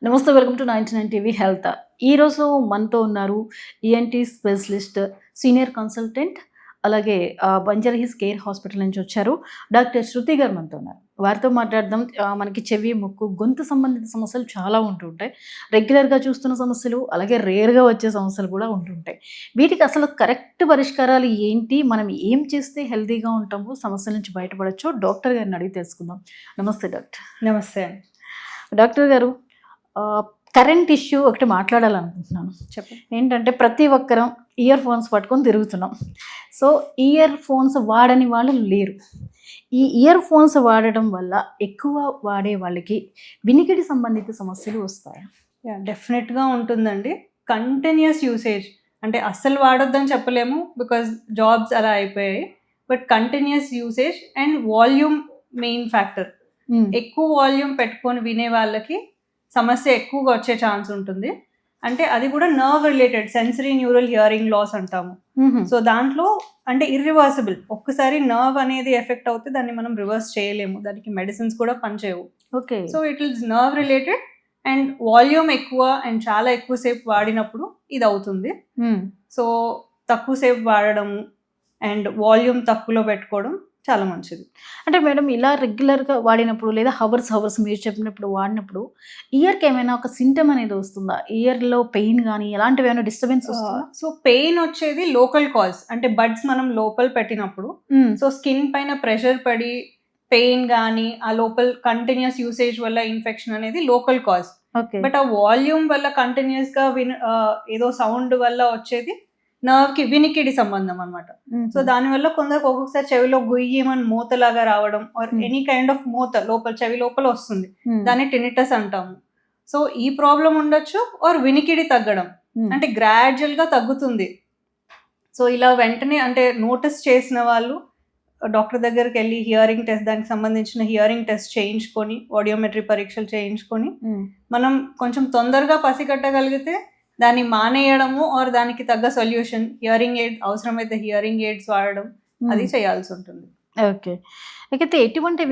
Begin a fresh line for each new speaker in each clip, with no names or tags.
నమస్తే, welcome to 99 TV health. ఈరోజు మనతో ఉన్నారు ఈఎన్టీ స్పెషలిస్ట్, సీనియర్ కన్సల్టెంట్, అలాగే బంజారా హిల్స్ కేర్ హాస్పిటల్ నుంచి వచ్చారు. డాక్టర్ శృతి గారు మనతో ఉన్నారు. వారితో మాట్లాడదాం. మనకి చెవి, ముక్కు, గొంతు సంబంధిత సమస్యలు చాలా ఉంటుంటాయి. రెగ్యులర్గా చూస్తున్న సమస్యలు, అలాగే రేర్గా వచ్చే సమస్యలు కూడా ఉంటుంటాయి. వీటికి అసలు కరెక్ట్ పరిష్కారాలు ఏంటి, మనం ఏం చేస్తే హెల్తీగా ఉంటామో, సమస్యల నుంచి బయటపడచ్చో డాక్టర్ గారిని అడిగి తెలుసుకుందాం. నమస్తే డాక్టర్.
నమస్తే.
డాక్టర్ గారు, కరెంట్ ఇష్యూ ఒకటి మాట్లాడాలనుకుంటున్నాను.
చెప్పండి.
ఏంటంటే ప్రతి ఒక్కరం ఇయర్ ఫోన్స్ పట్టుకొని తిరుగుతున్నాం. సో ఇయర్ ఫోన్స్ వాడని వాళ్ళు లేరు. ఈ ఇయర్ ఫోన్స్ వాడడం వల్ల ఎక్కువ వాడే వాళ్ళకి వినికిడి సంబంధిత సమస్యలు వస్తాయా?
డెఫినెట్గా ఉంటుందండి. కంటిన్యూస్ యూసేజ్ అంటే అస్సలు వాడొద్దని చెప్పలేము, బికాజ్ జాబ్స్ అలా అయిపోయాయి. But continuous usage and volume main factor. ఎక్కువ వాల్యూమ్ పెట్టుకొని వినే వాళ్ళకి సమస్య ఎక్కువగా వచ్చే ఛాన్స్ ఉంటుంది. అంటే అది కూడా nerve related, sensory neural hearing loss అంటాము. సో దాంట్లో అంటే ఇర్రివర్సిబుల్, ఒక్కసారి నర్వ్ అనేది ఎఫెక్ట్ అవుతే దాన్ని మనం రివర్స్ చేయలేము, దానికి మెడిసిన్స్ కూడా పనిచేయవు.
Okay.
So it is nerve related and volume ఎక్కువ అండ్ చాలా ఎక్కువసేపు వాడినప్పుడు ఇది అవుతుంది. సో తక్కువసేపు వాడడం అండ్ వాల్యూమ్ తక్కువలో పెట్టుకోవడం చాలా మంచిది.
అంటే మేడం, ఇలా రెగ్యులర్గా వాడినప్పుడు లేదా హవర్స్ మీరు చెప్పినప్పుడు వాడినప్పుడు ఇయర్కి ఏమైనా ఒక సింటమ్ అనేది వస్తుందా? ఇయర్లో పెయిన్ కానీ ఎలాంటివి ఏమైనా డిస్టర్బెన్స్ వస్తుందా?
సో పెయిన్ వచ్చేది లోకల్ కాజ్, అంటే బడ్స్ మనం లోపల పెట్టినప్పుడు సో స్కిన్ పైన ప్రెషర్ పడి పెయిన్ కానీ ఆ లోపల కంటిన్యూస్ యూసేజ్ వల్ల ఇన్ఫెక్షన్ అనేది లోకల్ కాజ్. బట్ ఆ వాల్యూమ్ వల్ల కంటిన్యూస్ గా ఏదో సౌండ్ వల్ల వచ్చేది నర్వ్ కి వినికిడి సంబంధం అనమాట. సో దానివల్ల కొందరికి ఒక్కొక్కసారి చెవిలో గుయ్యమని మూతలాగా రావడం ఆర్ ఎనీ కైండ్ ఆఫ్ మూత లోపల చెవి లోపల వస్తుంది, దాన్ని టినిటస్ అంటాము. సో ఈ ప్రాబ్లం ఉండొచ్చు. ఆర్ వినికిడి తగ్గడం అంటే గ్రాడ్యువల్ గా తగ్గుతుంది. సో ఇలా వెంటనే అంటే నోటీస్ చేసిన వాళ్ళు డాక్టర్ దగ్గరికి వెళ్ళి హియరింగ్ టెస్ట్, దానికి సంబంధించిన హియరింగ్ టెస్ట్ చేయించుకొని ఆడియోమెట్రీ పరీక్షలు చేయించుకొని మనం కొంచెం తొందరగా పసిగట్టగలిగితే దాన్ని మానేయడము ఆర్ దానికి తగ్గ సొల్యూషన్, హియరింగ్ ఎయిడ్ అవసరమైతే హియరింగ్ ఎయిడ్స్ వాడడం అది చేయాల్సి ఉంటుంది.
ఓకే. అయితే ఎటువంటి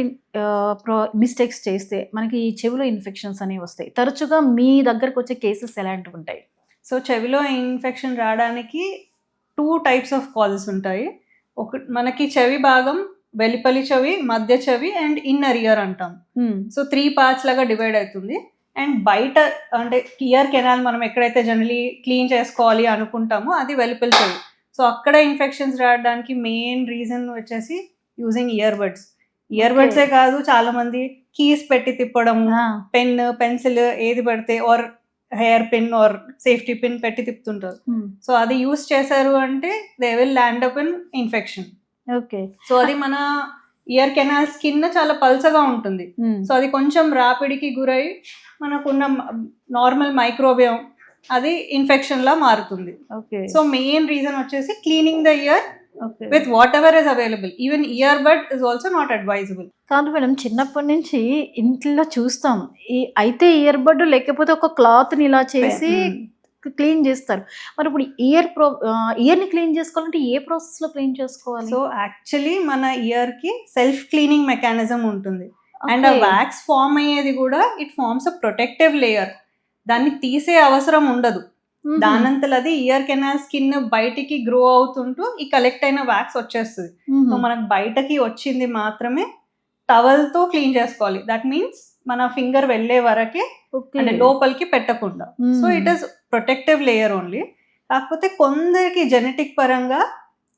మిస్టేక్స్ చేస్తే మనకి ఈ చెవిలో ఇన్ఫెక్షన్స్ అనేవి వస్తాయి? తరచుగా మీ దగ్గరకు వచ్చే కేసెస్ ఎలాంటివి ఉంటాయి?
సో చెవిలో ఇన్ఫెక్షన్ రావడానికి 2 types ఆఫ్ కాజెస్ ఉంటాయి. మనకి చెవి భాగం వెలుపలి చెవి, మధ్య చెవి అండ్ ఇన్నర్ ఇయర్ అంటాం. సో 3 parts లాగా డివైడ్ అవుతుంది. అండ్ బయట అంటే ఇయర్ కెనాల్ మనం ఎక్కడైతే జనరలీ క్లీన్ చేసుకోవాలి అనుకుంటామో అది వెలుపలి చెవి. సో అక్కడ ఇన్ఫెక్షన్స్ రావడానికి మెయిన్ రీజన్ వచ్చేసి యూజింగ్ ఇయర్ బడ్సే కాదు, చాలా మంది కీస్ పెట్టి తిప్పడం, పెన్, పెన్సిల్ ఏది పడితే or hair pin or safety pin పెట్టి తిప్పుతుంటారు. సో అది యూస్ చేశారు అంటే they will land up in infection.
Okay. So
అది మన ఇయర్ కెనాల్ స్కిన్ చాలా పల్చగా ఉంటుంది. సో అది కొంచెం రాపిడికి గురై మనకున్న నార్మల్ మైక్రోబియం అది ఇన్ఫెక్షన్ లా మారుతుంది. సో మెయిన్ రీజన్ వచ్చేసి cleaning the ear with whatever is available. Even ear bud is also not advisable.
కాదు మేడం, చిన్నప్పటి నుంచి ఇంట్లో చూస్తాం, అయితే ఇయర్ బడ్ లేకపోతే ఒక క్లాత్ని ఇలా చేసి క్లీన్ చేస్తారు. మరి ఇప్పుడు ఇయర్ని క్లీన్ చేసుకోవాలంటే ఏ ప్రాసెస్లో క్లీన్ చేసుకోవాలి?
సో యాక్చువల్లీ మన ఇయర్కి సెల్ఫ్ క్లీనింగ్ మెకానిజం ఉంటుంది. అండ్ ఆ వ్యాక్స్ ఫామ్ అయ్యేది కూడా it forms a protective layer. దాన్ని తీసే అవసరం ఉండదు. దానంతలది ఇయర్ కెనాల్ స్కిన్ బయటికి గ్రో అవుతుంటూ ఈ కలెక్ట్ అయిన వ్యాక్స్ వచ్చేస్తుంది. సో మనకు బయటకి వచ్చింది మాత్రమే టవల్ తో క్లీన్ చేసుకోవాలి. దట్ మీన్స్ మన ఫింగర్ వెళ్ళే వరకే, అంటే లోపలికి పెట్టకుండా. So it is protective layer only. కాకపోతే కొందరికి జెనెటిక్ పరంగా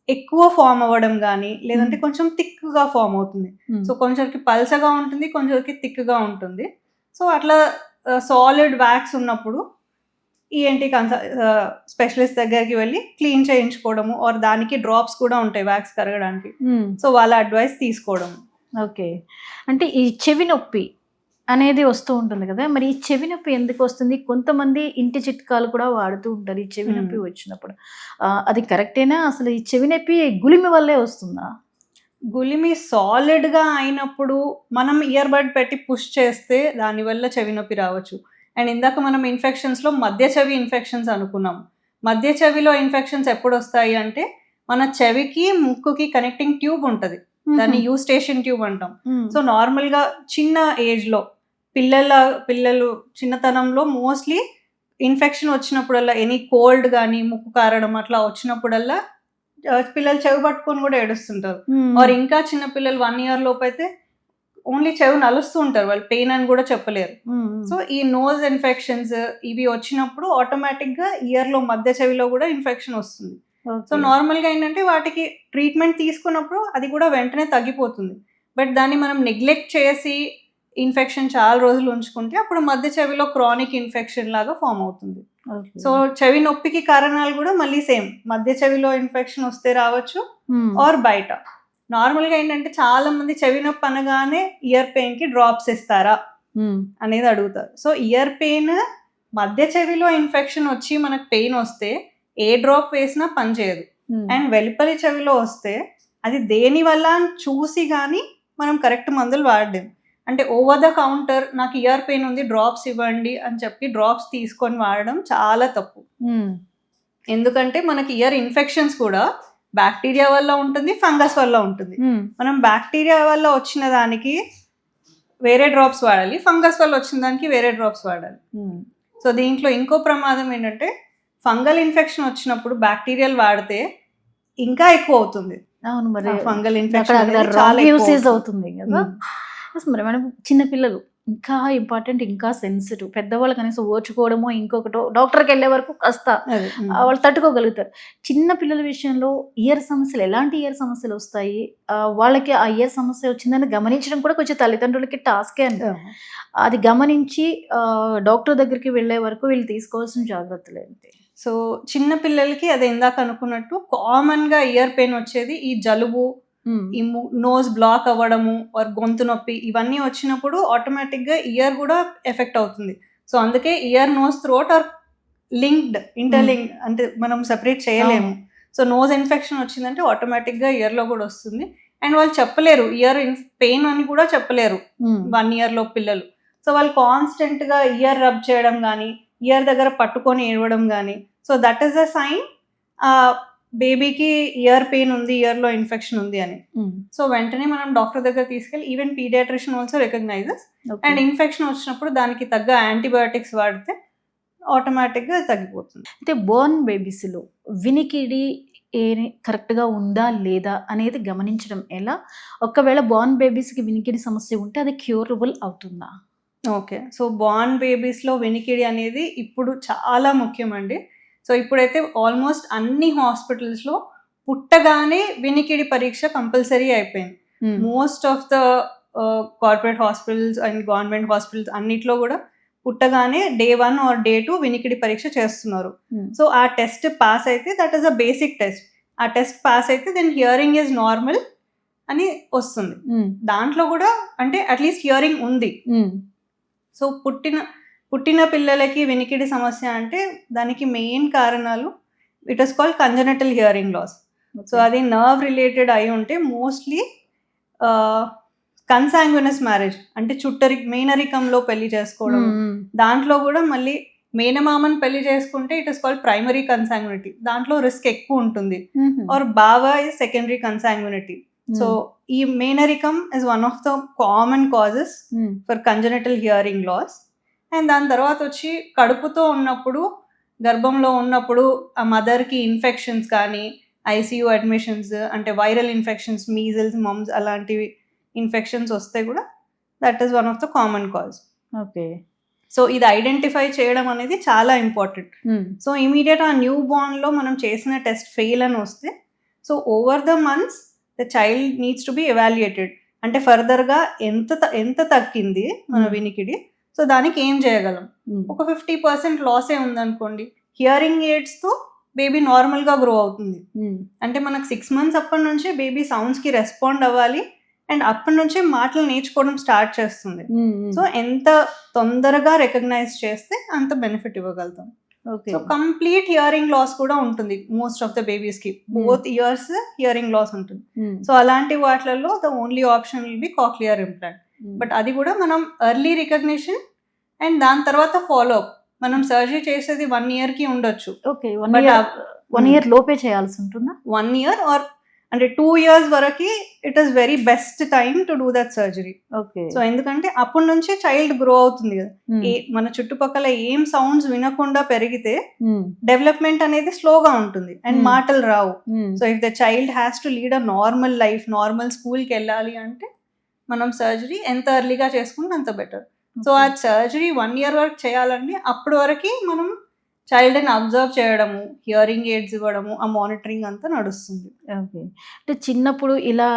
ఎక్కువ ఫామ్ అవ్వడం కానీ లేదంటే కొంచెం థిక్గా ఫామ్ అవుతుంది. సో కొంచెంకి పల్చగా ఉంటుంది, కొంచెంకి థిక్గా ఉంటుంది. సో అట్లా సాలిడ్ వ్యాక్స్ ఉన్నప్పుడు ఈఎన్టీ స్పెషలిస్ట్ దగ్గరికి వెళ్ళి క్లీన్ చేయించుకోవడము ఆర్ దానికి డ్రాప్స్ కూడా ఉంటాయి వ్యాక్స్ కరగడానికి. సో వాళ్ళ అడ్వైస్ తీసుకోవడము.
ఓకే. అంటే ఈ చెవి నొప్పి అనేది వస్తూ ఉంటుంది కదా, మరి ఈ చెవి నొప్పి ఎందుకు వస్తుంది? కొంతమంది ఇంటి చిట్కాలు కూడా వాడుతూ ఉంటారు ఈ చెవి నొప్పి వచ్చినప్పుడు. అది కరెక్టేనా? అసలు ఈ చెవి నొప్పి గులిమి వల్లే వస్తుందా?
గులిమి సాలిడ్గా అయినప్పుడు మనం ఇయర్ బడ్ పెట్టి పుష్ చేస్తే దానివల్ల చెవి నొప్పి రావచ్చు. అండ్ ఇందాక మనం ఇన్ఫెక్షన్స్లో మధ్య చెవి ఇన్ఫెక్షన్స్ అనుకున్నాం. మధ్య చెవిలో ఇన్ఫెక్షన్స్ ఎప్పుడు వస్తాయి అంటే మన చెవికి ముక్కుకి కనెక్టింగ్ ట్యూబ్ ఉంటుంది, దాన్ని యూస్టేషన్ ట్యూబ్ అంటాం. సో నార్మల్గా చిన్న ఏజ్లో పిల్లలు చిన్నతనంలో మోస్ట్లీ ఇన్ఫెక్షన్ వచ్చినప్పుడల్లా ఎనీ కోల్డ్ కానీ ముక్కు కారడం అట్లా వచ్చినప్పుడల్లా పిల్లలు చెవి పట్టుకొని కూడా ఏడుస్తుంటారు. ఆర్ ఇంకా చిన్న పిల్లలు 1 year లోపు అయితే ఓన్లీ చెవి నలుస్తూ ఉంటారు, వాళ్ళు పెయిన్ అని కూడా చెప్పలేరు. సో ఈ నోజ్ ఇన్ఫెక్షన్స్ ఇవి వచ్చినప్పుడు ఆటోమేటిక్ గా ఇయర్ లో మధ్య చెవిలో కూడా ఇన్ఫెక్షన్ వస్తుంది. సో నార్మల్ గా ఏంటంటే వాటికి ట్రీట్మెంట్ తీసుకున్నప్పుడు అది కూడా వెంటనే తగ్గిపోతుంది. బట్ దాన్ని మనం నెగ్లెక్ట్ చేసి ఇన్ఫెక్షన్ చాలా రోజులు ఉంచుకుంటే అప్పుడు మధ్య చెవిలో క్రానిక్ ఇన్ఫెక్షన్ లాగా ఫామ్ అవుతుంది. సో చెవి నొప్పికి కారణాలు కూడా మళ్ళీ సేమ్, మధ్య చెవిలో ఇన్ఫెక్షన్ వస్తే రావచ్చు ఆర్ బయట. నార్మల్ గా ఏంటంటే చాలా మంది చెవి నొప్పి అనగానే ఇయర్ పెయిన్ కి డ్రాప్స్ ఇస్తారా అనేది అడుగుతారు. సో ఇయర్ పెయిన్ మధ్య చెవిలో ఇన్ఫెక్షన్ వచ్చి మనకు పెయిన్ వస్తే ఏ డ్రాప్ వేసినా పనిచేయదు. అండ్ వెలుపలి చెవిలో వస్తే అది దేని వల్ల అని చూసి కానీ మనం కరెక్ట్ మందులు వాడలేం. అంటే ఓవర్ ద కౌంటర్ నాకు ఇయర్ పెయిన్ ఉంది డ్రాప్స్ ఇవ్వండి అని చెప్పి డ్రాప్స్ తీసుకొని వాడడం చాలా తప్పు. ఎందుకంటే మనకి ఇయర్ ఇన్ఫెక్షన్స్ కూడా బ్యాక్టీరియా వల్ల ఉంటుంది, ఫంగస్ వల్ల ఉంటుంది. మనం బ్యాక్టీరియా వల్ల వచ్చిన దానికి వేరే డ్రాప్స్ వాడాలి, ఫంగస్ వల్ల వచ్చిన దానికి వేరే డ్రాప్స్ వాడాలి. సో దీంట్లో ఇంకో ప్రమాదం ఏంటంటే ఫంగల్ ఇన్ఫెక్షన్ వచ్చినప్పుడు బ్యాక్టీరియల్ వాడితే ఇంకా ఎక్కువ అవుతుంది.
అవును, మరి
ఫంగల్ ఇన్ఫెక్షన్ చాలా
యూసేజ్ అవుతుంది కదా. మరి మనం చిన్నపిల్లలు ఇంకా ఇంపార్టెంట్, ఇంకా సెన్సిటివ్. పెద్దవాళ్ళు కనీసం ఓర్చుకోవడమో ఇంకొకటో డాక్టర్కి వెళ్ళే వరకు కాస్త వాళ్ళు తట్టుకోగలుగుతారు. చిన్న పిల్లల విషయంలో ఇయర్ సమస్యలు, ఎలాంటి ఇయర్ సమస్యలు వస్తాయి, వాళ్ళకి ఆ ఇయర్ సమస్య వచ్చిందని గమనించడం కూడా కొంచెం తల్లిదండ్రులకి టాస్కే అండి. అది గమనించి డాక్టర్ దగ్గరికి వెళ్ళే వరకు వీళ్ళు తీసుకోవాల్సిన జాగ్రత్తలు ఏంటి?
సో చిన్న పిల్లలకి అదే ఇందాక అనుకున్నట్టు కామన్ గా ఇయర్ పెయిన్ వచ్చేది ఈ జలుబు, ఈ నోస్ బ్లాక్ అవ్వడము ఆర్ గొంతు నొప్పి, ఇవన్నీ వచ్చినప్పుడు ఆటోమేటిక్ గా ఇయర్ కూడా ఎఫెక్ట్ అవుతుంది. సో అందుకే ear, nose, throat are linked, interlinked, అంటే మనం సెపరేట్ చేయలేము. సో నోస్ ఇన్ఫెక్షన్ వచ్చిందంటే ఆటోమేటిక్ గా ఇయర్ లో కూడా వస్తుంది. అండ్ వాళ్ళు చెప్పలేరు ఇయర్ పెయిన్ అని కూడా చెప్పలేరు 1 year లో పిల్లలు. సో వాళ్ళు కాన్స్టెంట్ గా ఇయర్ రబ్ చేయడం కానీ, ఇయర్ దగ్గర పట్టుకొని ఏడవడం కానీ, so that is a sign బేబీకి ఇయర్ పెయిన్ ఉంది, ఇయర్ లో ఇన్ఫెక్షన్ ఉంది అని. సో వెంటనే మనం డాక్టర్ దగ్గర తీసుకెళ్ళి, even paediatrician also recognises. And infection వచ్చినప్పుడు దానికి తగ్గ యాంటీబయాటిక్స్ వాడితే ఆటోమేటిక్ గా తగ్గిపోతుంది.
అయితే బోర్న్ బేబీస్ లో వినికిడి కరెక్ట్గా ఉందా లేదా అనేది గమనించడం ఎలా? ఒకవేళ బోర్న్ బేబీస్కి వినికిడి సమస్య ఉంటే అది క్యూరబుల్ అవుతుందా?
ఓకే, సో బోర్న్ బేబీస్లో వినికిడి అనేది ఇప్పుడు చాలా ముఖ్యం అండి. సో ఇప్పుడైతే ఆల్మోస్ట్ అన్ని హాస్పిటల్స్లో పుట్టగానే వినికిడి పరీక్ష కంపల్సరీ అయిపోయింది. Most of the corporate hospitals and government hospitals అన్నిట్లో కూడా పుట్టగానే Day 1 or Day 2 వినికిడి పరీక్ష చేస్తున్నారు. సో ఆ టెస్ట్ పాస్ అయితే that is a basic test. ఆ టెస్ట్ పాస్ అయితే దెన్ హియరింగ్ ఈజ్ నార్మల్ అని వస్తుంది. దాంట్లో కూడా అంటే అట్లీస్ట్ హియరింగ్ ఉంది. సో పుట్టిన పిల్లలకి వినికిడి సమస్య అంటే దానికి మెయిన్ కారణాలు it is called congenital hearing loss. So అది నర్వ్ రిలేటెడ్ అయి ఉంటే మోస్ట్లీ కన్సాంగ్యునస్ మ్యారేజ్ అంటే మేనరికంలో పెళ్లి చేసుకోవడం, దాంట్లో కూడా మళ్ళీ మేనమామని పెళ్లి చేసుకుంటే ఇట్ ఇస్ కాల్డ్ ప్రైమరీ కన్సాంగ్యునిటీ, దాంట్లో రిస్క్ ఎక్కువ ఉంటుంది. ఆర్ బావ ఇస్ సెకండరీ కన్సాంగ్యునిటీ. సో ఈ మేనరికం is one of the common causes for congenital hearing loss. And దాని తర్వాత వచ్చి కడుపుతో ఉన్నప్పుడు, గర్భంలో ఉన్నప్పుడు ఆ మదర్కి ఇన్ఫెక్షన్స్ కానీ, ఐసీయూ అడ్మిషన్స్ అంటే వైరల్ ఇన్ఫెక్షన్స్, మీజిల్స్, మమ్స్ అలాంటివి ఇన్ఫెక్షన్స్ వస్తే కూడా that is one of the common cause.
Okay,
so ఇది ఐడెంటిఫై చేయడం అనేది చాలా ఇంపార్టెంట్. సో ఇమీడియట్ ఆ న్యూ బార్న్లో మనం చేసిన టెస్ట్ ఫెయిల్ అని వస్తే, so over the months the child needs to be evaluated. అంటే ఫర్దర్గా ఎంత తగ్గింది మన వినికిడి, సో దానికి ఏం చేయగలం. ఒక 50% లాసే ఉందనుకోండి, హియరింగ్ ఎయిడ్స్తో బేబీ నార్మల్గా గ్రో అవుతుంది. అంటే మనకు 6 months అప్పటి నుంచే బేబీ సౌండ్స్కి రెస్పాండ్ అవ్వాలి అండ్ అప్పటి నుంచే మాటలు నేర్చుకోవడం స్టార్ట్ చేస్తుంది. సో ఎంత తొందరగా రికగ్నైజ్ చేస్తే అంత బెనిఫిట్ ఇవ్వగలుగుతాం. సో కంప్లీట్ హియరింగ్ లాస్ కూడా ఉంటుంది మోస్ట్ ఆఫ్ ద బేబీస్ కి, బోత్ ఇయర్స్ హియరింగ్ లాస్ ఉంటుంది. సో అలాంటి వాటిలలో the only option will be cochlear implant. But అది కూడా మనం ఎర్లీ రికగ్నిషన్ అండ్ దాని తర్వాత ఫాలో అప్. మనం సర్జరీ చేసేది 1 year కి ఉండొచ్చు.
ఓకే, 1 year లోపే చేయాల్సి ఉంటుందా?
1 year ఆర్ అంటే 2 years వరకు it is very best time to do that surgery.
Okay.
So ఎందుకంటే అప్పటి నుంచే చైల్డ్ గ్రో అవుతుంది కదా. మన చుట్టుపక్కల ఏం సౌండ్స్ వినకుండా పెరిగితే డెవలప్మెంట్ అనేది స్లోగా ఉంటుంది అండ్ మాటలు రావు. So if the child has to lead a normal life, normal స్కూల్కి వెళ్ళాలి అంటే మనం సర్జరీ ఎంత ఎర్లీగా చేసుకుంటే అంత బెటర్. సో ఆ సర్జరీ 1 year వరకు చేయాలండి. అప్పటి వరకు మనం చైల్డ్ని అబ్జర్వ్ చేయడము, హియరింగ్ ఎయిడ్స్ ఇవ్వడము, ఆ మానిటరింగ్ అంతా నడుస్తుంది.
ఓకే. అంటే చిన్నప్పుడు ఇలా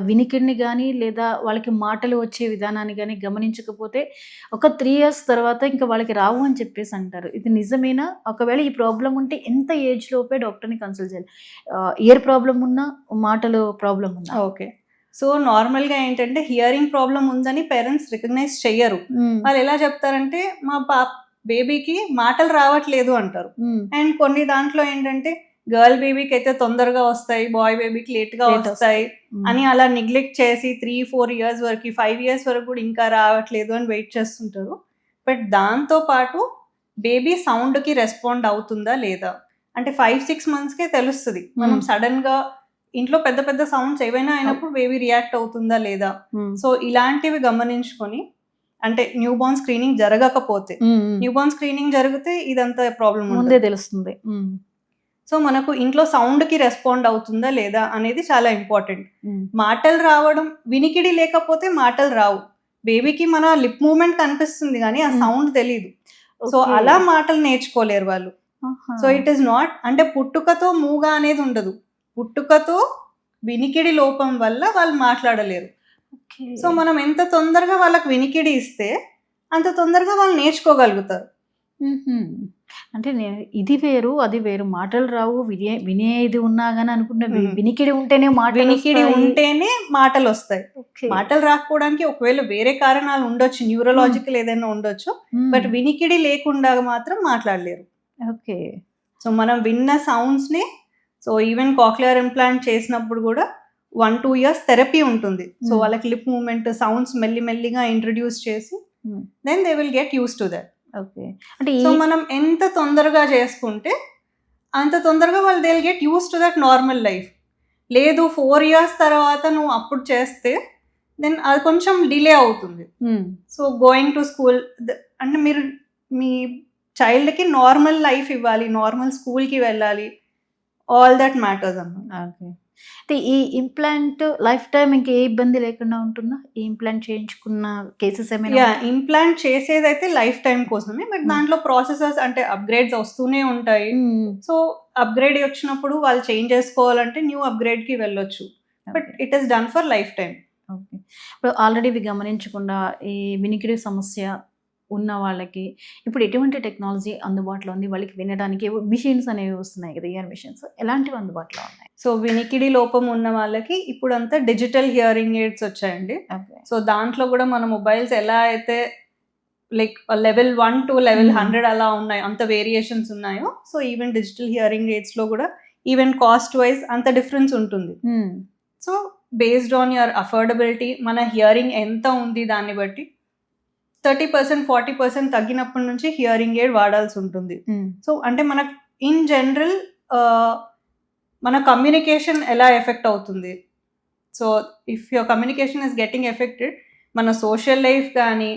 వినికిడిని కానీ లేదా వాళ్ళకి మాటలు వచ్చే విధానాన్ని కానీ గమనించకపోతే ఒక 3 years తర్వాత ఇంకా వాళ్ళకి రావు అని చెప్పేసి అంటారు. ఇది నిజమేనా? ఒకవేళ ఈ ప్రాబ్లం ఉంటే ఎంత ఏజ్ లోపే డాక్టర్ని కన్సల్ట్ చేయాలి? ఇయర్ ప్రాబ్లం ఉన్నా, మాటలు ప్రాబ్లం ఉన్నా?
ఓకే. సో నార్మల్గా ఏంటంటే హియరింగ్ ప్రాబ్లం ఉందని పేరెంట్స్ రికగ్నైజ్ చెయ్యరు. వాళ్ళు ఎలా చెప్తారంటే మా బేబీకి మాటలు రావట్లేదు అంటారు. అండ్ కొన్ని దాంట్లో ఏంటంటే గర్ల్ బేబీకి అయితే తొందరగా వస్తాయి, బాయ్ బేబీకి లేట్గా వస్తాయి అని అలా నెగ్లెక్ట్ చేసి 3-4 years వరకు, 5 years వరకు కూడా ఇంకా రావట్లేదు అని వెయిట్ చేస్తుంటారు. బట్ దాంతో పాటు బేబీ సౌండ్కి రెస్పాండ్ అవుతుందా లేదా అంటే 5-6 monthsకే తెలుస్తుంది. మనం సడన్గా ఇంట్లో పెద్ద పెద్ద సౌండ్స్ ఏవైనా అయినప్పుడు బేబీ రియాక్ట్ అవుతుందా లేదా. సో ఇలాంటివి గమనించుకొని, అంటే న్యూ బోర్న్ స్క్రీనింగ్ జరగకపోతే, న్యూ బోర్న్ స్క్రీనింగ్ జరిగితే ఇదంతా ప్రాబ్లం
ముందే తెలుస్తుంది.
సో మనకు ఇంట్లో సౌండ్కి రెస్పాండ్ అవుతుందా లేదా అనేది చాలా ఇంపార్టెంట్. మాటలు రావడం, వినికిడి లేకపోతే మాటలు రావు. బేబీకి మన లిప్ మూవ్మెంట్ కనిపిస్తుంది కానీ ఆ సౌండ్ తెలియదు. సో అలా మాటలు నేర్చుకోలేరు వాళ్ళు. సో ఇట్ ఈస్ నాట్ అంటే పుట్టుకతో మూగా అనేది ఉండదు, పుట్టుకతో వినికిడి లోపం వల్ల వాళ్ళు మాట్లాడలేరు. సో మనం ఎంత తొందరగా వాళ్ళకి వినికిడి ఇస్తే అంత తొందరగా వాళ్ళు నేర్చుకోగలుగుతారు.
అంటే ఇది వేరు అది వేరు, మాటలు రావు, వినేది ఉన్నా గానీ అనుకున్న వినికిడి ఉంటేనే
మాటలు వస్తాయి. మాటలు రాకపోవడానికి ఒకవేళ వేరే కారణాలు ఉండొచ్చు, న్యూరలాజికల్ ఏదైనా ఉండొచ్చు, బట్ వినికిడి లేకుండా మాత్రం మాట్లాడలేరు.
ఓకే.
సో మనం విన్న సౌండ్స్ని, సో ఈవెన్ కాక్లియర్ ఇంప్లాంట్ చేసినప్పుడు కూడా 1-2 years థెరపీ ఉంటుంది. సో వాళ్ళకి లిప్ మూవ్మెంట్, సౌండ్స్ మెల్లిమెల్లిగా ఇంట్రడ్యూస్ చేసి then they will get used to that.
Okay. అంటే
సో మనం ఎంత తొందరగా చేసుకుంటే అంత తొందరగా వాళ్ళు they will get used to that normal life. లేదు 4 years తర్వాత నువ్వు అప్పుడు చేస్తే దెన్ అది కొంచెం డిలే అవుతుంది. సో గోయింగ్ టు స్కూల్ అంటే మీరు మీ చైల్డ్కి నార్మల్ లైఫ్ ఇవ్వాలి, నార్మల్ స్కూల్కి వెళ్ళాలి, ఆల్ దట్ మ్యాటర్స్ అన్నమాట.
ఓకే. అయితే ఈ ఇంప్లాంట్ లైఫ్ టైం ఇంకా ఏ ఇబ్బంది లేకుండా ఉంటుందా? ఈ ఇంప్లాంట్ చేయించుకున్న కేసెస్ ఏమైనా?
ఇంప్లాంట్ చేసేదైతే లైఫ్ టైం కోసమే, బట్ దాంట్లో ప్రాసెసెస్ అంటే అప్గ్రేడ్స్ వస్తూనే ఉంటాయి. సో అప్గ్రేడ్ వచ్చినప్పుడు వాళ్ళు చేంజ్ చేసుకోవాలంటే న్యూ అప్గ్రేడ్కి వెళ్ళొచ్చు, but it is done for life time.
Okay. ఇప్పుడు ఆల్రెడీ ఇవి గమనించకుండా ఈ వినికిడి సమస్య ఉన్న వాళ్ళకి ఇప్పుడు ఎటువంటి టెక్నాలజీ అందుబాటులో ఉంది? వాళ్ళకి వినడానికి మిషన్స్ అనేవి వస్తున్నాయి కదా, ఇయర్ మిషన్స్, ఎలాంటివి అందుబాటులో ఉన్నాయి?
సో వినికిడి లోపం ఉన్న వాళ్ళకి ఇప్పుడు అంతా డిజిటల్ హియరింగ్ ఎయిడ్స్ వచ్చాయండి. సో దాంట్లో కూడా మన మొబైల్స్ ఎలా అయితే లైక్ level 1 to level 100 అలా ఉన్నాయి, అంత వేరియేషన్స్ ఉన్నాయో, సో ఈవెన్ డిజిటల్ హియరింగ్ ఎయిడ్స్లో కూడా ఈవెన్ కాస్ట్ వైజ్ అంత డిఫరెన్స్ ఉంటుంది. So based on your affordability, మన హియరింగ్ ఎంత ఉంది దాన్ని బట్టి 30% 40% తగ్గినప్పటి నుంచి హియరింగ్ ఎయిడ్ వాడాల్సి ఉంటుంది. సో అంటే మనకు ఇన్ జనరల్ మన కమ్యూనికేషన్ ఎలా ఎఫెక్ట్ అవుతుంది. So if your communication is getting affected, మన సోషల్ లైఫ్ కానీ,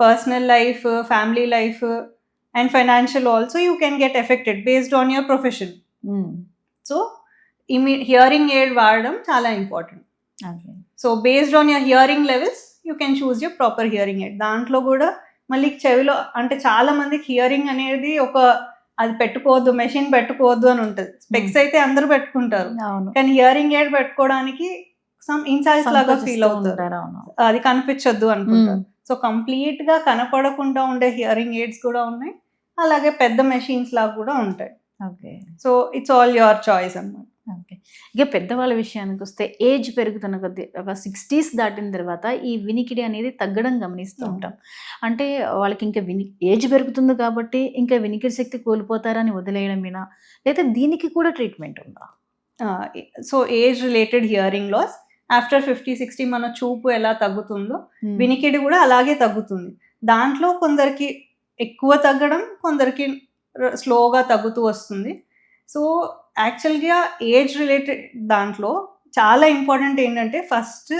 personal life, family life and financial also you can get affected based on your profession. So hearing aid వాడడం చాలా important. So based on your hearing levels you can choose your proper hearing aid. దాంట్లో కూడా మళ్ళీ చెవిలో అంటే చాలా మందికి hearing అనేది అది పెట్టుకోవద్దు, మెషిన్ పెట్టుకోవద్దు అని ఉంటుంది. స్పెక్స్ అయితే అందరూ పెట్టుకుంటారు, కానీ హియరింగ్ ఎయిడ్ పెట్టుకోవడానికి సమ్ ఇన్సైజ్ లాగా ఫీల్ అవుతారు, అది కనిపించొద్దు అనుకుంటారు. సో కంప్లీట్ గా కనపడకుండా ఉండే హియరింగ్ ఎయిడ్స్ కూడా ఉన్నాయి, అలాగే పెద్ద మెషిన్స్ లాగా కూడా ఉంటాయి. So it's all your choice అన్నమాట.
ఓకే. ఇక పెద్దవాళ్ళ విషయానికి వస్తే ఏజ్ పెరుగుతున్న కొద్దీ ఒక 60s దాటిన తర్వాత ఈ వినికిడి అనేది తగ్గడం గమనిస్తూ ఉంటాం. అంటే వాళ్ళకి ఇంకా ఏజ్ పెరుగుతుంది కాబట్టి ఇంకా వినికిడి శక్తి కోల్పోతారని వదిలేయడమేనా, లేదా దీనికి కూడా ట్రీట్మెంట్ ఉందా?
So age related hearing loss after 50-60 మన చూపు ఎలా తగ్గుతుందో వినికిడి కూడా అలాగే తగ్గుతుంది. దాంట్లో కొందరికి ఎక్కువ తగ్గడం, కొందరికి స్లోగా తగ్గుతూ వస్తుంది. సో యాక్చువల్గా ఏజ్ రిలేటెడ్ దాంట్లో చాలా ఇంపార్టెంట్ ఏంటంటే ఫస్ట్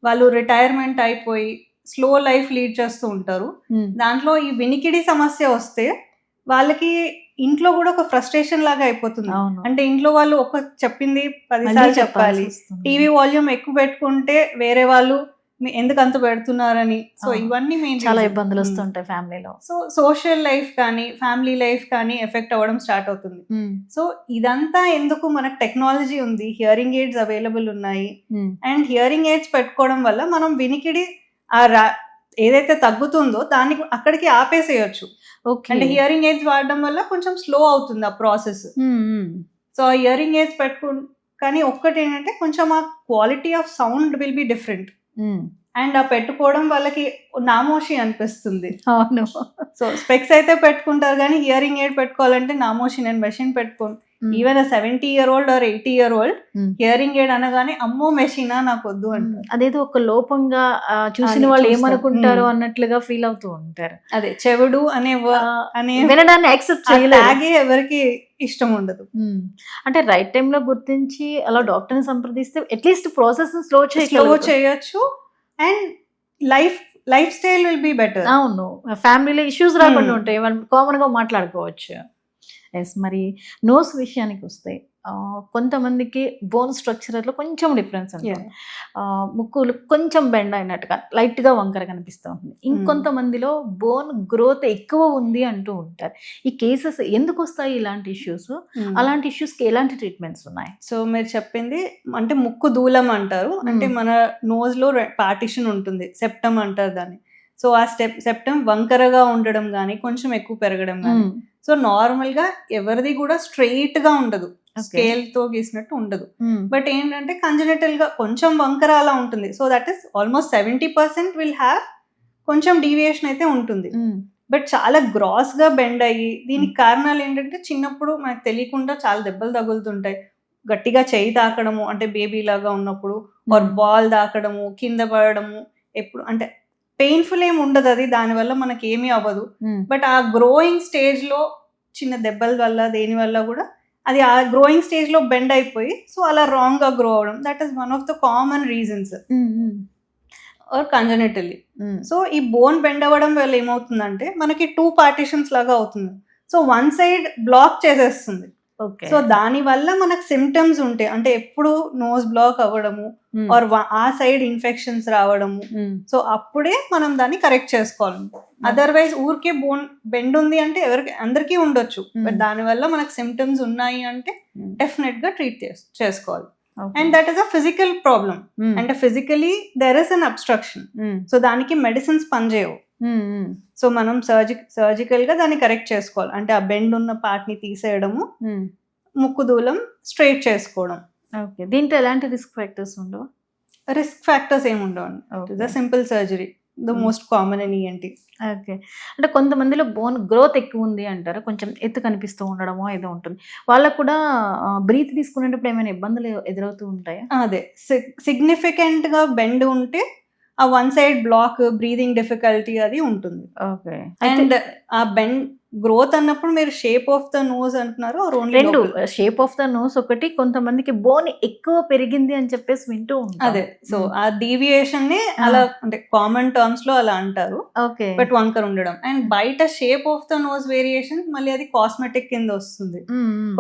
వాళ్ళు రిటైర్మెంట్ అయిపోయి స్లో లైఫ్ లీడ్ చేస్తూ ఉంటారు. దాంట్లో ఈ వినికిడి సమస్య వస్తే వాళ్ళకి ఇంట్లో కూడా ఒక ఫ్రస్ట్రేషన్ లాగా అయిపోతుంది. అంటే ఇంట్లో వాళ్ళు ఒక చెప్పింది 10 సార్లు చెప్పాలి, టీవీ వాల్యూమ్ ఎక్కువ పెట్టుకుంటే వేరే వాళ్ళు ఎందుకు అంత పెడుతున్నారని. సో ఇవన్నీ
చాలా ఇబ్బందులు వస్తుంటాయి ఫ్యామిలీలో.
సో సోషల్ లైఫ్ కానీ ఫ్యామిలీ లైఫ్ కానీ ఎఫెక్ట్ అవ్వడం స్టార్ట్ అవుతుంది. సో ఇదంతా ఎందుకు, మనకు టెక్నాలజీ ఉంది, హియరింగ్ ఎయిడ్స్ అవైలబుల్ ఉన్నాయి. అండ్ హియరింగ్ ఎయిడ్స్ పెట్టుకోవడం వల్ల మనం వినికిడి ఏదైతే తగ్గుతుందో దాన్ని అక్కడికి ఆపేసేయచ్చు. అంటే హియరింగ్ ఎయిడ్స్ వాడడం వల్ల కొంచెం స్లో అవుతుంది ఆ ప్రాసెస్. సో హియరింగ్ ఎయిడ్స్ కానీ ఒక్కటి ఏంటంటే కొంచెం ఆ quality of sound will be different. And ఆ పెట్టుకోవడం వాళ్ళకి నామోషి అనిపిస్తుంది.
అవును.
సో స్పెక్స్ అయితే పెట్టుకుంటారు కానీ హియరింగ్ ఎయిడ్ పెట్టుకోవాలంటే నామోషి. నేను మెషిన్ పెట్టుకోను. Even 70-year-old or 80-year-old hearing aid అనగానే అమ్మో మెషినా నాకు వద్దు అంటారు.
అదేదో ఒక లోపంగా చూసిన వాళ్ళు ఏమనుకుంటారో అన్నట్లుగా ఫీల్ అవుతూ ఉంటారు.
అదే చెవుడు అనే
వినడాన్ని యాక్సెప్ట్ చేయలేరు,
ఎవరికి ఇష్టం ఉండదు.
అంటే రైట్ టైంలో గుర్తించి అలా డాక్టర్ని సంప్రదిస్తే అట్లీస్ట్ ప్రాసెస్ స్లో
చేయొచ్చు. And life style will be better.
అవును, ఫ్యామిలీలో ఇష్యూస్ రాకుండా ఉంటాయి, కామన్ గా మాట్లాడుకోవచ్చు. ఎస్, మరి నోస్ విషయానికి వస్తే కొంతమందికి బోన్ స్ట్రక్చర్లో కొంచెం డిఫరెన్స్ ఉంటుంది. ముక్కులు కొంచెం బెండ్ అయినట్టుగా లైట్గా వంకర కనిపిస్తూ ఉంటుంది. ఇంకొంతమందిలో బోన్ గ్రోత్ ఎక్కువ ఉంది అంటూ ఉంటారు. ఈ కేసెస్ ఎందుకు వస్తాయి ఇలాంటి ఇష్యూస్? అలాంటి ఇష్యూస్కి ఎలాంటి ట్రీట్మెంట్స్ ఉన్నాయి?
సో మీరు చెప్పింది అంటే ముక్కు దూలం అంటారు. అంటే మన నోజ్లో పార్టిషన్ ఉంటుంది, సెప్టమ్ అంటారు దాన్ని. సో ఆ సెప్టమ్ వంకరగా ఉండడం కానీ కొంచెం ఎక్కువ పెరగడం కానీ. సో నార్మల్ గా ఎవరిది కూడా స్ట్రెయిట్ గా ఉండదు, స్కేల్ తో గీసినట్టు ఉండదు. బట్ ఏంటంటే కంజెనిటల్ గా కొంచెం వంకర అలా ఉంటుంది. So that is almost 70% will have కొంచెం డీవియేషన్ అయితే ఉంటుంది. బట్ చాలా గ్రాస్ గా బెండ్ అయ్యి, దీనికి కారణాలు ఏంటంటే చిన్నప్పుడు మనకు తెలియకుండా చాలా దెబ్బలు తగులుతుంటాయి. గట్టిగా చేయి తాకడము, అంటే బేబీ లాగా ఉన్నప్పుడు, ఆర్ బాల్ తాకడము, కింద పడడము. ఎప్పుడు అంటే పెయిన్ఫుల్ ఏమి ఉండదు, అది దానివల్ల మనకి ఏమీ అవ్వదు. బట్ ఆ గ్రోయింగ్ స్టేజ్ లో చిన్న దెబ్బల వల్ల దేని వల్ల కూడా అది ఆ గ్రోయింగ్ స్టేజ్ లో బెండ్ అయిపోయి సో అలా రాంగ్ గా గ్రో అవడం, that is one of the common reasons. Or congenitally. So ఈ బోన్ బెండ్ అవ్వడం వల్ల ఏమవుతుందంటే మనకి 2 పార్టిషన్స్ లాగా అవుతుంది. సో వన్ సైడ్ బ్లాక్ చేసేస్తుంది. సో దాని వల్ల మనకు సిమ్టమ్స్ ఉంటాయి, అంటే ఎప్పుడు నోస్ బ్లాక్ అవ్వడము ఆర్ ఆ సైడ్ ఇన్ఫెక్షన్స్ రావడము. సో అప్పుడే మనం దాన్ని కరెక్ట్ చేసుకోవాలి. అదర్వైజ్ ఊరికే బోన్ బెండ్ ఉంది అంటే అందరికీ ఉండొచ్చు, బట్ దాని వల్ల మనకు సిమ్టమ్స్ ఉన్నాయి అంటే డెఫినెట్ గా ట్రీట్ చేసుకోవాలి. And that is a physical problem. అంటే physically there is an obstruction. So దానికి మెడిసిన్స్ పనిచేయవు. సో మనం సర్జికల్ గా దాన్ని కరెక్ట్ చేసుకోవాలి. అంటే ఆ బెండ్ ఉన్న పార్ట్ ని తీసేయడము, ముక్కు దూలం స్ట్రైట్ చేసుకోవడం.
ఓకే, దీంట్లో ఎలాంటి రిస్క్ ఫ్యాక్టర్స్ ఉండవు?
రిస్క్ ఫ్యాక్టర్స్ ఏమి ఉండవు. It's a simple surgery, the most common in ENT.
Okay, అంటే కొంతమందిలో బోన్ గ్రోత్ ఎక్కువ ఉంది అంటారు, కొంచెం ఎత్తు కనిపిస్తూ ఉండడమో ఏదో ఉంటుంది. వాళ్ళకు కూడా బ్రీత్ తీసుకునేటప్పుడు ఏమైనా ఇబ్బందులు ఎదురవుతూ ఉంటాయా?
అదే సిగ్నిఫికెంట్ గా బెండ్ ఉంటే ఆ one side block, breathing difficulty అది ఉంటుంది.
ఓకే,
అండ్ ఆ బెండ్ గ్రోత్ అన్నప్పుడు మీరు షేప్ ఆఫ్ ద నోస్ అంటున్నారు?
రెండు, షేప్ ఆఫ్ ద నోస్ ఒకటి, కొంతమందికి బోన్ ఎక్కువ పెరిగింది అని చెప్పేసి వింటూ ఉంటారు.
అదే, సో ఆ డీవియేషన్ ని అలా అంటే కామన్ టర్మ్స్ లో అలా అంటారు.
ఓకే,
బట్ వంకర్ ఉండడం. అండ్ బయట shape of the nose variation మళ్ళీ అది కాస్మెటిక్ కింద వస్తుంది.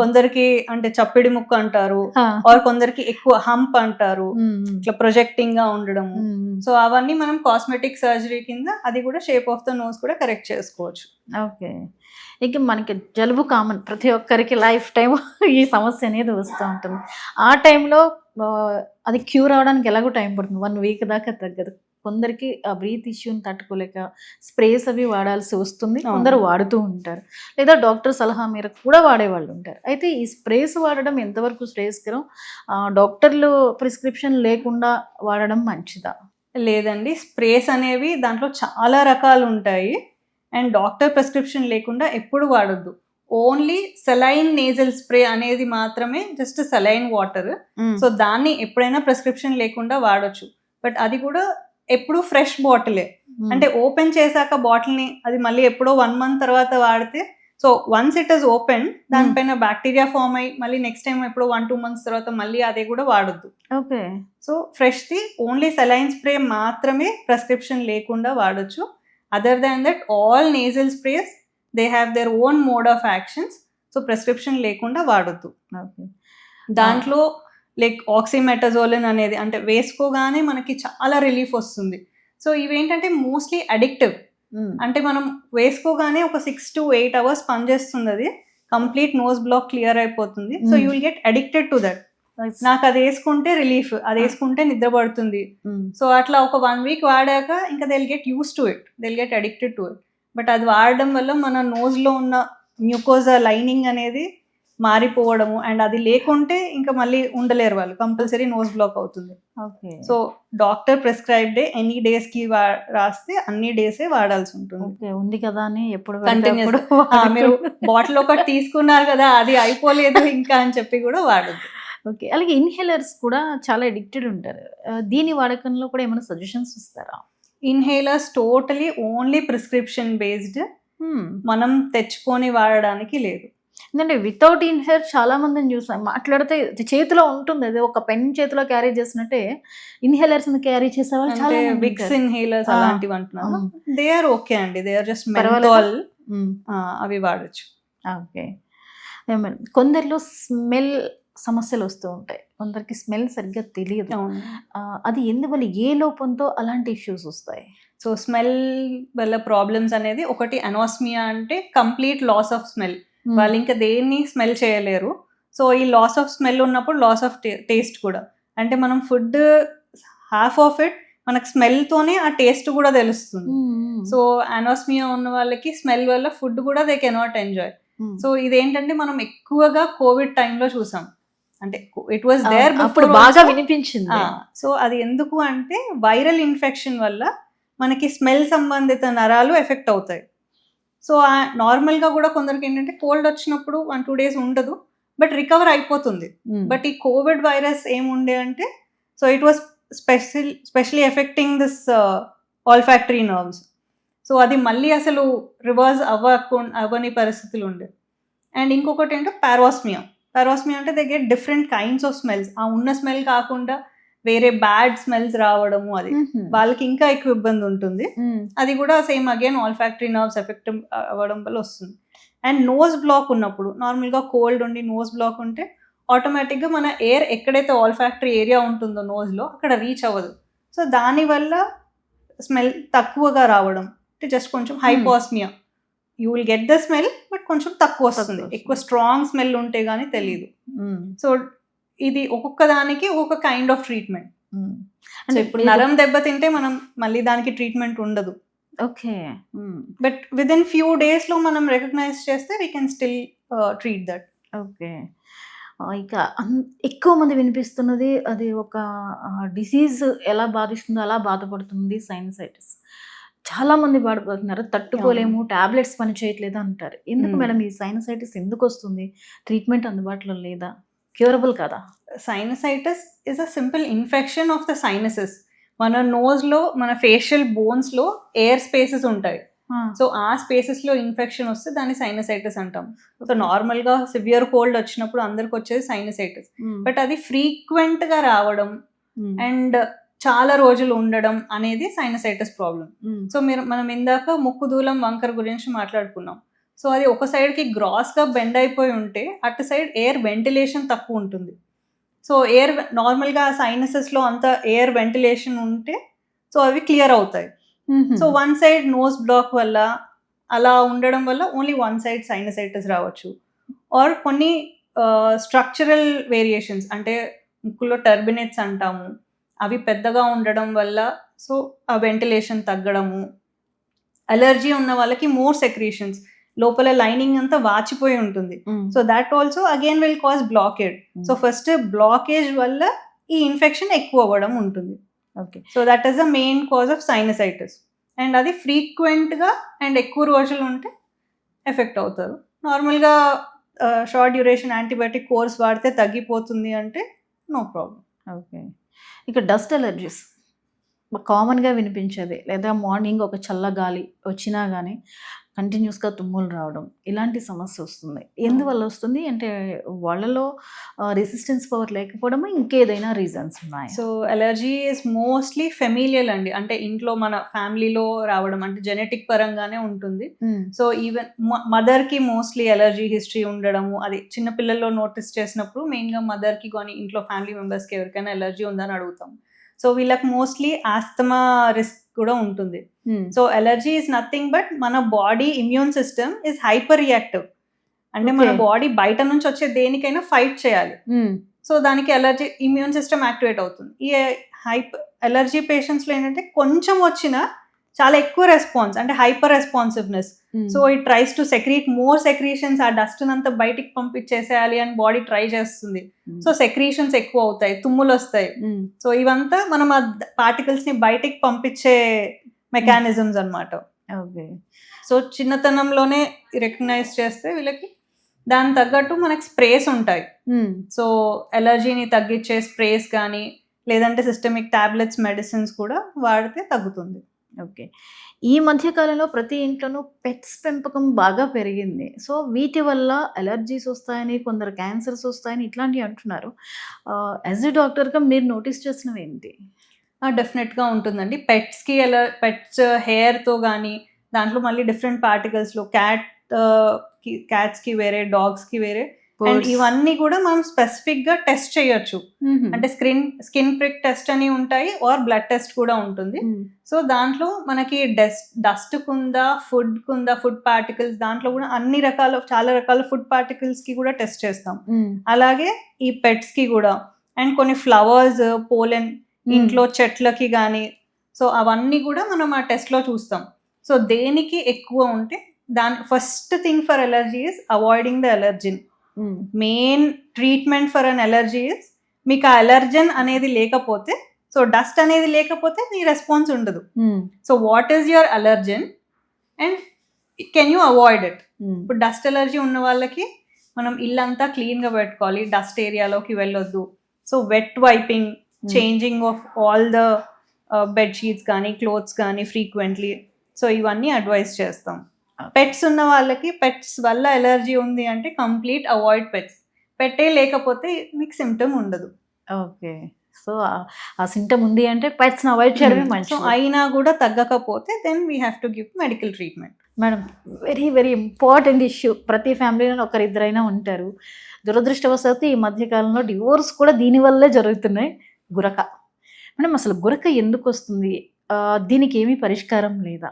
కొందరికి అంటే చప్పిడి ముక్కు అంటారు, ఆర్ కొందరికి ఎక్కువ హంప్ అంటారు, ఇట్లా ప్రొజెక్టింగ్ గా ఉండడము. సో అవన్నీ మనం కాస్మెటిక్ సర్జరీ కింద అది కూడా షేప్ ఆఫ్ ద నోస్ కూడా కరెక్ట్ చేసుకోవచ్చు.
ఓకే, ఇక మనకి జలుబు కామన్, ప్రతి ఒక్కరికి లైఫ్ టైం ఈ సమస్య అనేది వస్తూ ఉంటుంది. ఆ టైంలో అది క్యూర్ అవడానికి ఎలాగో టైం పడుతుంది, 1 వీక్ దాకా తగ్గదు. కొందరికి ఆ బ్రీత్ ఇష్యూని తట్టుకోలేక స్ప్రేస్ అవి వాడాల్సి వస్తుంది, కొందరు వాడుతూ ఉంటారు, లేదా డాక్టర్ సలహా మేరకు కూడా వాడేవాళ్ళు ఉంటారు. అయితే ఈ స్ప్రేస్ వాడడం ఎంతవరకు శ్రేయస్కరం? డాక్టర్లు ప్రిస్క్రిప్షన్ లేకుండా వాడడం మంచిదా?
లేదండి, స్ప్రేస్ అనేవి దాంట్లో చాలా రకాలు ఉంటాయి. అండ్ డాక్టర్ ప్రిస్క్రిప్షన్ లేకుండా ఎప్పుడు వాడొద్దు. ఓన్లీ సెలైన్ నేజల్ స్ప్రే అనేది మాత్రమే, జస్ట్ సెలైన్ వాటర్. సో దాన్ని ఎప్పుడైనా ప్రిస్క్రిప్షన్ లేకుండా వాడొచ్చు. బట్ అది కూడా ఎప్పుడు ఫ్రెష్ బాటిలే, అంటే ఓపెన్ చేశాక బాటిల్ని అది మళ్ళీ ఎప్పుడో 1 month తర్వాత వాడితే so once it is open దానిపైన బ్యాక్టీరియా ఫామ్ అయ్యి మళ్ళీ నెక్స్ట్ టైం ఎప్పుడు 1-2 months తర్వాత మళ్ళీ అదే కూడా వాడొద్దు.
ఓకే.
సో ఫ్రెష్ది ఓన్లీ సెలైన్ స్ప్రే మాత్రమే ప్రిస్క్రిప్షన్ లేకుండా వాడొచ్చు. Other than that all nasal sprays they have their own mode of actions. So prescription లేకుండా వాడొద్దు.
ఓకే.
దాంట్లో లైక్ ఆక్సిమెటజోలిన్ అనేది అంటే వేసుకోగానే మనకి చాలా రిలీఫ్ వస్తుంది. సో ఇవేంటంటే మోస్ట్లీ అడిక్టివ్. అంటే మనం వేసుకోగానే ఒక 6 to 8 hours పనిచేస్తుంది, అది కంప్లీట్ నోస్ బ్లాక్ క్లియర్ అయిపోతుంది. So you will get addicted to that. నాకు అది వేసుకుంటే రిలీఫ్, అది వేసుకుంటే నిద్ర పడుతుంది. సో అట్లా ఒక 1 week వాడాక ఇంకా they will get used to it, they will get addicted to it. But అది వాడడం వల్ల మన నోస్లో ఉన్న మ్యూకోజా లైనింగ్ అనేది మారిపోవడము, అండ్ అది లేకుంటే ఇంకా మళ్ళీ ఉండలేరు వాళ్ళు, కంపల్సరీ నోస్ బ్లాక్ అవుతుంది.
Okay.
So doctor prescribed any days కి రాస్తే అన్ని డేసే వాడాల్సి ఉంటుంది.
ఓకే, ఉంది కదా అని ఎప్పుడు
కంటిన్యూస్ మీరు బాటిల్ ఒకటి తీసుకున్నారు కదా అది అయిపోలేదు ఇంకా అని చెప్పి కూడా వాడద్దు.
ఓకే. అలాగే ఇన్హేలర్స్ కూడా చాలా అడిక్టెడ్ ఉంటారు. దీని వాడకంలో కూడా ఏమైనా సజెషన్స్ ఇస్తారా?
Inhalers totally only prescription based, మనం తెచ్చుకొని వాడడానికి లేదు.
ఎందుకంటే వితౌట్ ఇన్హేలర్ చాలా మందిని చూసాం, మాట్లాడితే చేతిలో ఉంటుంది, అది ఒక పెన్ చేతిలో క్యారీ చేసినట్టే ఇన్హేలర్స్ క్యారీ చేసేవాళ్ళు చాలా
విక్స్ ఇన్హేలర్స్ అలాంటివి అంటున్నారు. దే ఆర్ ఓకే అండి, దే ఆర్ జస్ట్ మెంథాల్, అవి వాడచ్చు.
ఓకే. కొందరిలో స్మెల్ సమస్యలు వస్తూ ఉంటాయి, కొందరికి స్మెల్ సరిగ్గా తెలియదు. అది ఎందువల్ల, ఏ లోపంతో అలాంటి ఇష్యూస్ వస్తాయి?
సో స్మెల్ వల్ల ప్రాబ్లమ్స్ అనేది ఒకటి అనోస్మియా, అంటే కంప్లీట్ లాస్ ఆఫ్ స్మెల్. వాళ్ళు ఇంకా దేన్ని స్మెల్ చేయలేరు. సో ఈ లాస్ ఆఫ్ స్మెల్ ఉన్నప్పుడు లాస్ ఆఫ్ టేస్ట్ కూడా, అంటే మనం ఫుడ్ హాఫ్ ఆఫ్ ఇట్ మనకు స్మెల్తోనే ఆ టేస్ట్ కూడా తెలుస్తుంది. సో అనోస్మియా ఉన్న వాళ్ళకి స్మెల్ వల్ల ఫుడ్ కూడా దే కెనాట్ ఎంజాయ్. సో ఇదేంటంటే మనం ఎక్కువగా కోవిడ్ టైంలో చూసాం, అంటే ఇట్ వాస్ దేర్
అప్పుడు బాగా వినిపించింది.
సో అది ఎందుకు అంటే వైరల్ ఇన్ఫెక్షన్ వల్ల మనకి స్మెల్ సంబంధిత నరాలు ఎఫెక్ట్ అవుతాయి. సో నార్మల్గా కూడా కొందరికి ఏంటంటే కోల్డ్ వచ్చినప్పుడు 1-2 days ఉండదు, బట్ రికవర్ అయిపోతుంది. బట్ ఈ కోవిడ్ వైరస్ ఏముండే అంటే, so it was especially effecting this olfactory nerves. So అది మళ్ళీ అసలు రివర్స్ అవ్వని పరిస్థితులు ఉండే. అండ్ ఇంకొకటి ఏంటో పారోస్మియా. పారోస్మియా అంటే they get different kinds of smells. ఆ ఉన్న స్మెల్ కాకుండా వేరే బ్యాడ్ స్మెల్స్ రావడము, అది వాళ్ళకి ఇంకా ఎక్కువ ఇబ్బంది ఉంటుంది. అది కూడా same again olfactory nerves effect అవ్వడం వల్ల వస్తుంది. అండ్ నోస్ బ్లాక్ ఉన్నప్పుడు, నార్మల్గా కోల్డ్ ఉండి నోస్ బ్లాక్ ఉంటే ఆటోమేటిక్గా మన ఎయిర్ ఎక్కడైతే ఆల్ఫాక్టరీ ఏరియా ఉంటుందో నోస్లో అక్కడ రీచ్ అవ్వదు. సో దానివల్ల స్మెల్ తక్కువగా రావడం, అంటే జస్ట్ కొంచెం hyposmia, you will get the smell but కొంచెం తక్కువ వస్తుంది. ఎక్కువ స్ట్రాంగ్ స్మెల్ ఉంటే గానీ తెలియదు. సో ఇది ఒక్కొక్క దానికి ఒక్కొక్క కైండ్ ఆఫ్ ట్రీట్మెంట్. అంటే ఇప్పుడు నరం దెబ్బతింటే మనం మళ్ళీ దానికి ట్రీట్మెంట్ ఉండదు.
Okay.
But within few days లో మనం రికగ్నైజ్ చేస్తే we can still treat that.
Okay. ఇక ఎక్కువ మంది వినిపిస్తున్నది, అది ఒక డిసీజ్ ఎలా బాధిస్తుందో అలా బాధపడుతుంది, సైనసైటిస్. చాలా మంది బాధపడుతున్నారు, తట్టుకోలేము, టాబ్లెట్స్ పని చేయట్లేదు అంటారు. ఎందుకు మేడం ఈ సైనసైటిస్ ఎందుకు వస్తుంది? ట్రీట్మెంట్ అందుబాటులో లేదా? క్యూరబుల్ కదా?
Sinusitis is a simple infection of the sinuses. మన నోస్లో, మన ఫేషియల్ బోన్స్లో ఎయిర్ స్పేసెస్ ఉంటాయి. సో ఆ స్పేసెస్లో ఇన్ఫెక్షన్ వస్తే దాన్ని సైనసైటిస్ అంటాం. సో నార్మల్గా సివియర్ కోల్డ్ వచ్చినప్పుడు అందరికి వచ్చేది సైనసైటిస్. బట్ అది ఫ్రీక్వెంట్గా రావడం అండ్ చాలా రోజులు ఉండడం అనేది సైనసైటిస్ ప్రాబ్లం. సో మనం ఇందాక ముక్కు దూలం వంకర గురించి మాట్లాడుకున్నాం. సో అది ఒక సైడ్కి గ్రాస్గా బెండ్ అయిపోయి ఉంటే అటు సైడ్ ఎయిర్ వెంటిలేషన్ తక్కువ ఉంటుంది. సో ఎయిర్ నార్మల్గా సైనసెస్లో అంత ఎయిర్ వెంటిలేషన్ ఉంటే సో అవి క్లియర్ అవుతాయి. So one side nose block వల్ల అలా ఉండడం వల్ల ఓన్లీ వన్ సైడ్ సైనసైటిస్ రావచ్చు. ఆర్ కొన్ని స్ట్రక్చరల్ వేరియేషన్స్, అంటే ముక్కులో టర్బినెట్స్ అంటాము, అవి పెద్దగా ఉండడం వల్ల సో ఆ వెంటిలేషన్ తగ్గడము. అలర్జీ ఉన్న వాళ్ళకి మోర్ సెక్రీషన్స్, లోపల లైనింగ్ అంతా వాచిపోయి ఉంటుంది. So that also again will cause blockade. So first blockage వల్ల ఈ ఇన్ఫెక్షన్ ఎక్కువ అవ్వడం ఉంటుంది.
Okay.
So that is the main cause of sinusitis. And అది ఫ్రీక్వెంట్గా అండ్ ఎక్కువ రోజులు ఉంటే ఎఫెక్ట్ అవుతారు. నార్మల్గా షార్ట్ డ్యూరేషన్ యాంటీబయాటిక్ కోర్స్ వాడితే తగ్గిపోతుంది అంటే నో ప్రాబ్లం.
ఓకే. ఇక డస్ట్ అలర్జీస్ కామన్గా వినిపించేది, లేదా మార్నింగ్ ఒక చల్ల గాలి వచ్చినా కానీ కంటిన్యూస్గా తుమ్ములు రావడం ఇలాంటి సమస్య వస్తుంది. ఎందువల్ల వస్తుంది అంటే వాళ్ళలో రెసిస్టెన్స్ పవర్ లేకపోవడమా, ఇంకేదైనా రీజన్స్ ఉన్నాయా?
So allergy is mostly familial అండి, అంటే ఇంట్లో మన ఫ్యామిలీలో రావడం, అంటే జెనెటిక్ పరంగానే ఉంటుంది. సో ఈవెన్ మదర్కి మోస్ట్లీ అలర్జీ హిస్టరీ ఉండడము, అది చిన్న పిల్లల్లో నోటీస్ చేసినప్పుడు మెయిన్గా మదర్కి కానీ ఇంట్లో ఫ్యామిలీ మెంబర్స్కి ఎవరికైనా అలర్జీ ఉందని అడుగుతాం. సో వీళ్ళకి మోస్ట్లీ ఆస్తమా రిస్క్ కూడా ఉంటుంది. So allergy is nothing but మన body immune system is hyperreactive, అంటే మన బాడీ బయట నుంచి వచ్చే దేనికైనా ఫైట్ చేయాలి. సో దానికి అలర్జీ ఇమ్యూన్ సిస్టమ్ యాక్టివేట్ అవుతుంది. ఈ అలర్జీ పేషెంట్స్లో ఏంటంటే కొంచెం వచ్చినా చాలా ఎక్కువ రెస్పాన్స్, అంటే hyper responsiveness. So it tries to secrete more secretions, ఆ డస్ట్ అంతా బయటికి పంపించేసేయాలి అని బాడీ ట్రై చేస్తుంది. సో సెక్రీషన్స్ ఎక్కువ అవుతాయి, తుమ్ములు వస్తాయి. సో ఇవంతా మనం ఆ పార్టికల్స్ ని బయటికి పంపించే మెకానిజమ్స్ అన్నమాట.
ఓకే.
సో చిన్నతనంలోనే రికగ్నైజ్ చేస్తే వీళ్ళకి దాని తగ్గట్టు మనకి స్ప్రేస్ ఉంటాయి. సో అలర్జీని తగ్గించే స్ప్రేస్ కానీ లేదంటే సిస్టమిక్ టాబ్లెట్స్, మెడిసిన్స్ కూడా వాడితే తగ్గుతుంది.
ఓకే. ఈ మధ్య కాలంలో ప్రతి ఇంట్లోనూ పెట్స్ పెంపకం బాగా పెరిగింది. సో వీటి వల్ల అలర్జీస్ వస్తాయని, కొందరు క్యాన్సర్స్ వస్తాయని ఇట్లాంటివి అంటున్నారు. యాజ్ ఎ డాక్టర్గా మీరు నోటీస్ చేసినవి ఏంటి?
డెఫినెట్గా ఉంటుందండి. పెట్స్కి పెట్స్ హెయిర్తో కానీ దాంట్లో మళ్ళీ డిఫరెంట్ పార్టికల్స్లో క్యాట్స్కి వేరే, డాగ్స్కి వేరే, అండ్ ఇవన్నీ కూడా మనం స్పెసిఫిక్గా టెస్ట్ చేయొచ్చు. అంటే స్కిన్ ప్రిక్ టెస్ట్ అని ఉంటాయి, ఆర్ బ్లడ్ టెస్ట్ కూడా ఉంటుంది. సో దాంట్లో మనకి డస్ట్ కుందా, ఫుడ్ పార్టికల్స్, దాంట్లో కూడా చాలా రకాల ఫుడ్ పార్టికల్స్ కి కూడా టెస్ట్ చేస్తాం. అలాగే ఈ పెట్స్ కి కూడా, అండ్ కొన్ని ఫ్లవర్స్, పోలెన్, ఇంట్లో చెట్లకి కానీ, సో అవన్నీ కూడా మనం ఆ టెస్ట్ లో చూస్తాం. సో దేనికి ఎక్కువ ఉంటే first thing for allergy is avoiding the allergen. Main treatment for an allergy is, మీకు ఆ అలర్జన్ అనేది లేకపోతే, సో డస్ట్ అనేది లేకపోతే మీ రెస్పాన్స్ ఉండదు. So what is your allergen and can you avoid it? ఇప్పుడు డస్ట్ అలర్జీ ఉన్న వాళ్ళకి మనం ఇల్లంతా క్లీన్గా పెట్టుకోవాలి, డస్ట్ ఏరియాలోకి వెళ్ళొద్దు. So wet wiping, changing of all the bedsheets కానీ క్లోత్స్ కానీ ఫ్రీక్వెంట్లీ, సో ఇవన్నీ అడ్వైస్ చేస్తాం. పెట్స్ ఉన్న వాళ్ళకి పెట్స్ వల్ల ఎలర్జీ ఉంది అంటే కంప్లీట్ అవాయిడ్ పెట్స్. పెట్టే లేకపోతే మీకు సిమ్టమ్ ఉండదు.
ఓకే. సో ఆ సిమ్టమ్ ఉంది అంటే పెట్స్ని అవాయిడ్ చేయడమే మంచిది.
సో అయినా కూడా తగ్గకపోతే then we have to give medical treatment.
Madam, very very important issue. ప్రతి ఫ్యామిలీలో ఒకరిద్దరైనా ఉంటారు. దురదృష్టవశాత్తు ఈ మధ్యకాలంలో డివోర్స్ కూడా దీనివల్లే జరుగుతున్నాయి. గురక. మేడం, అసలు గురక ఎందుకు వస్తుంది? దీనికి ఏమీ పరిష్కారం లేదా?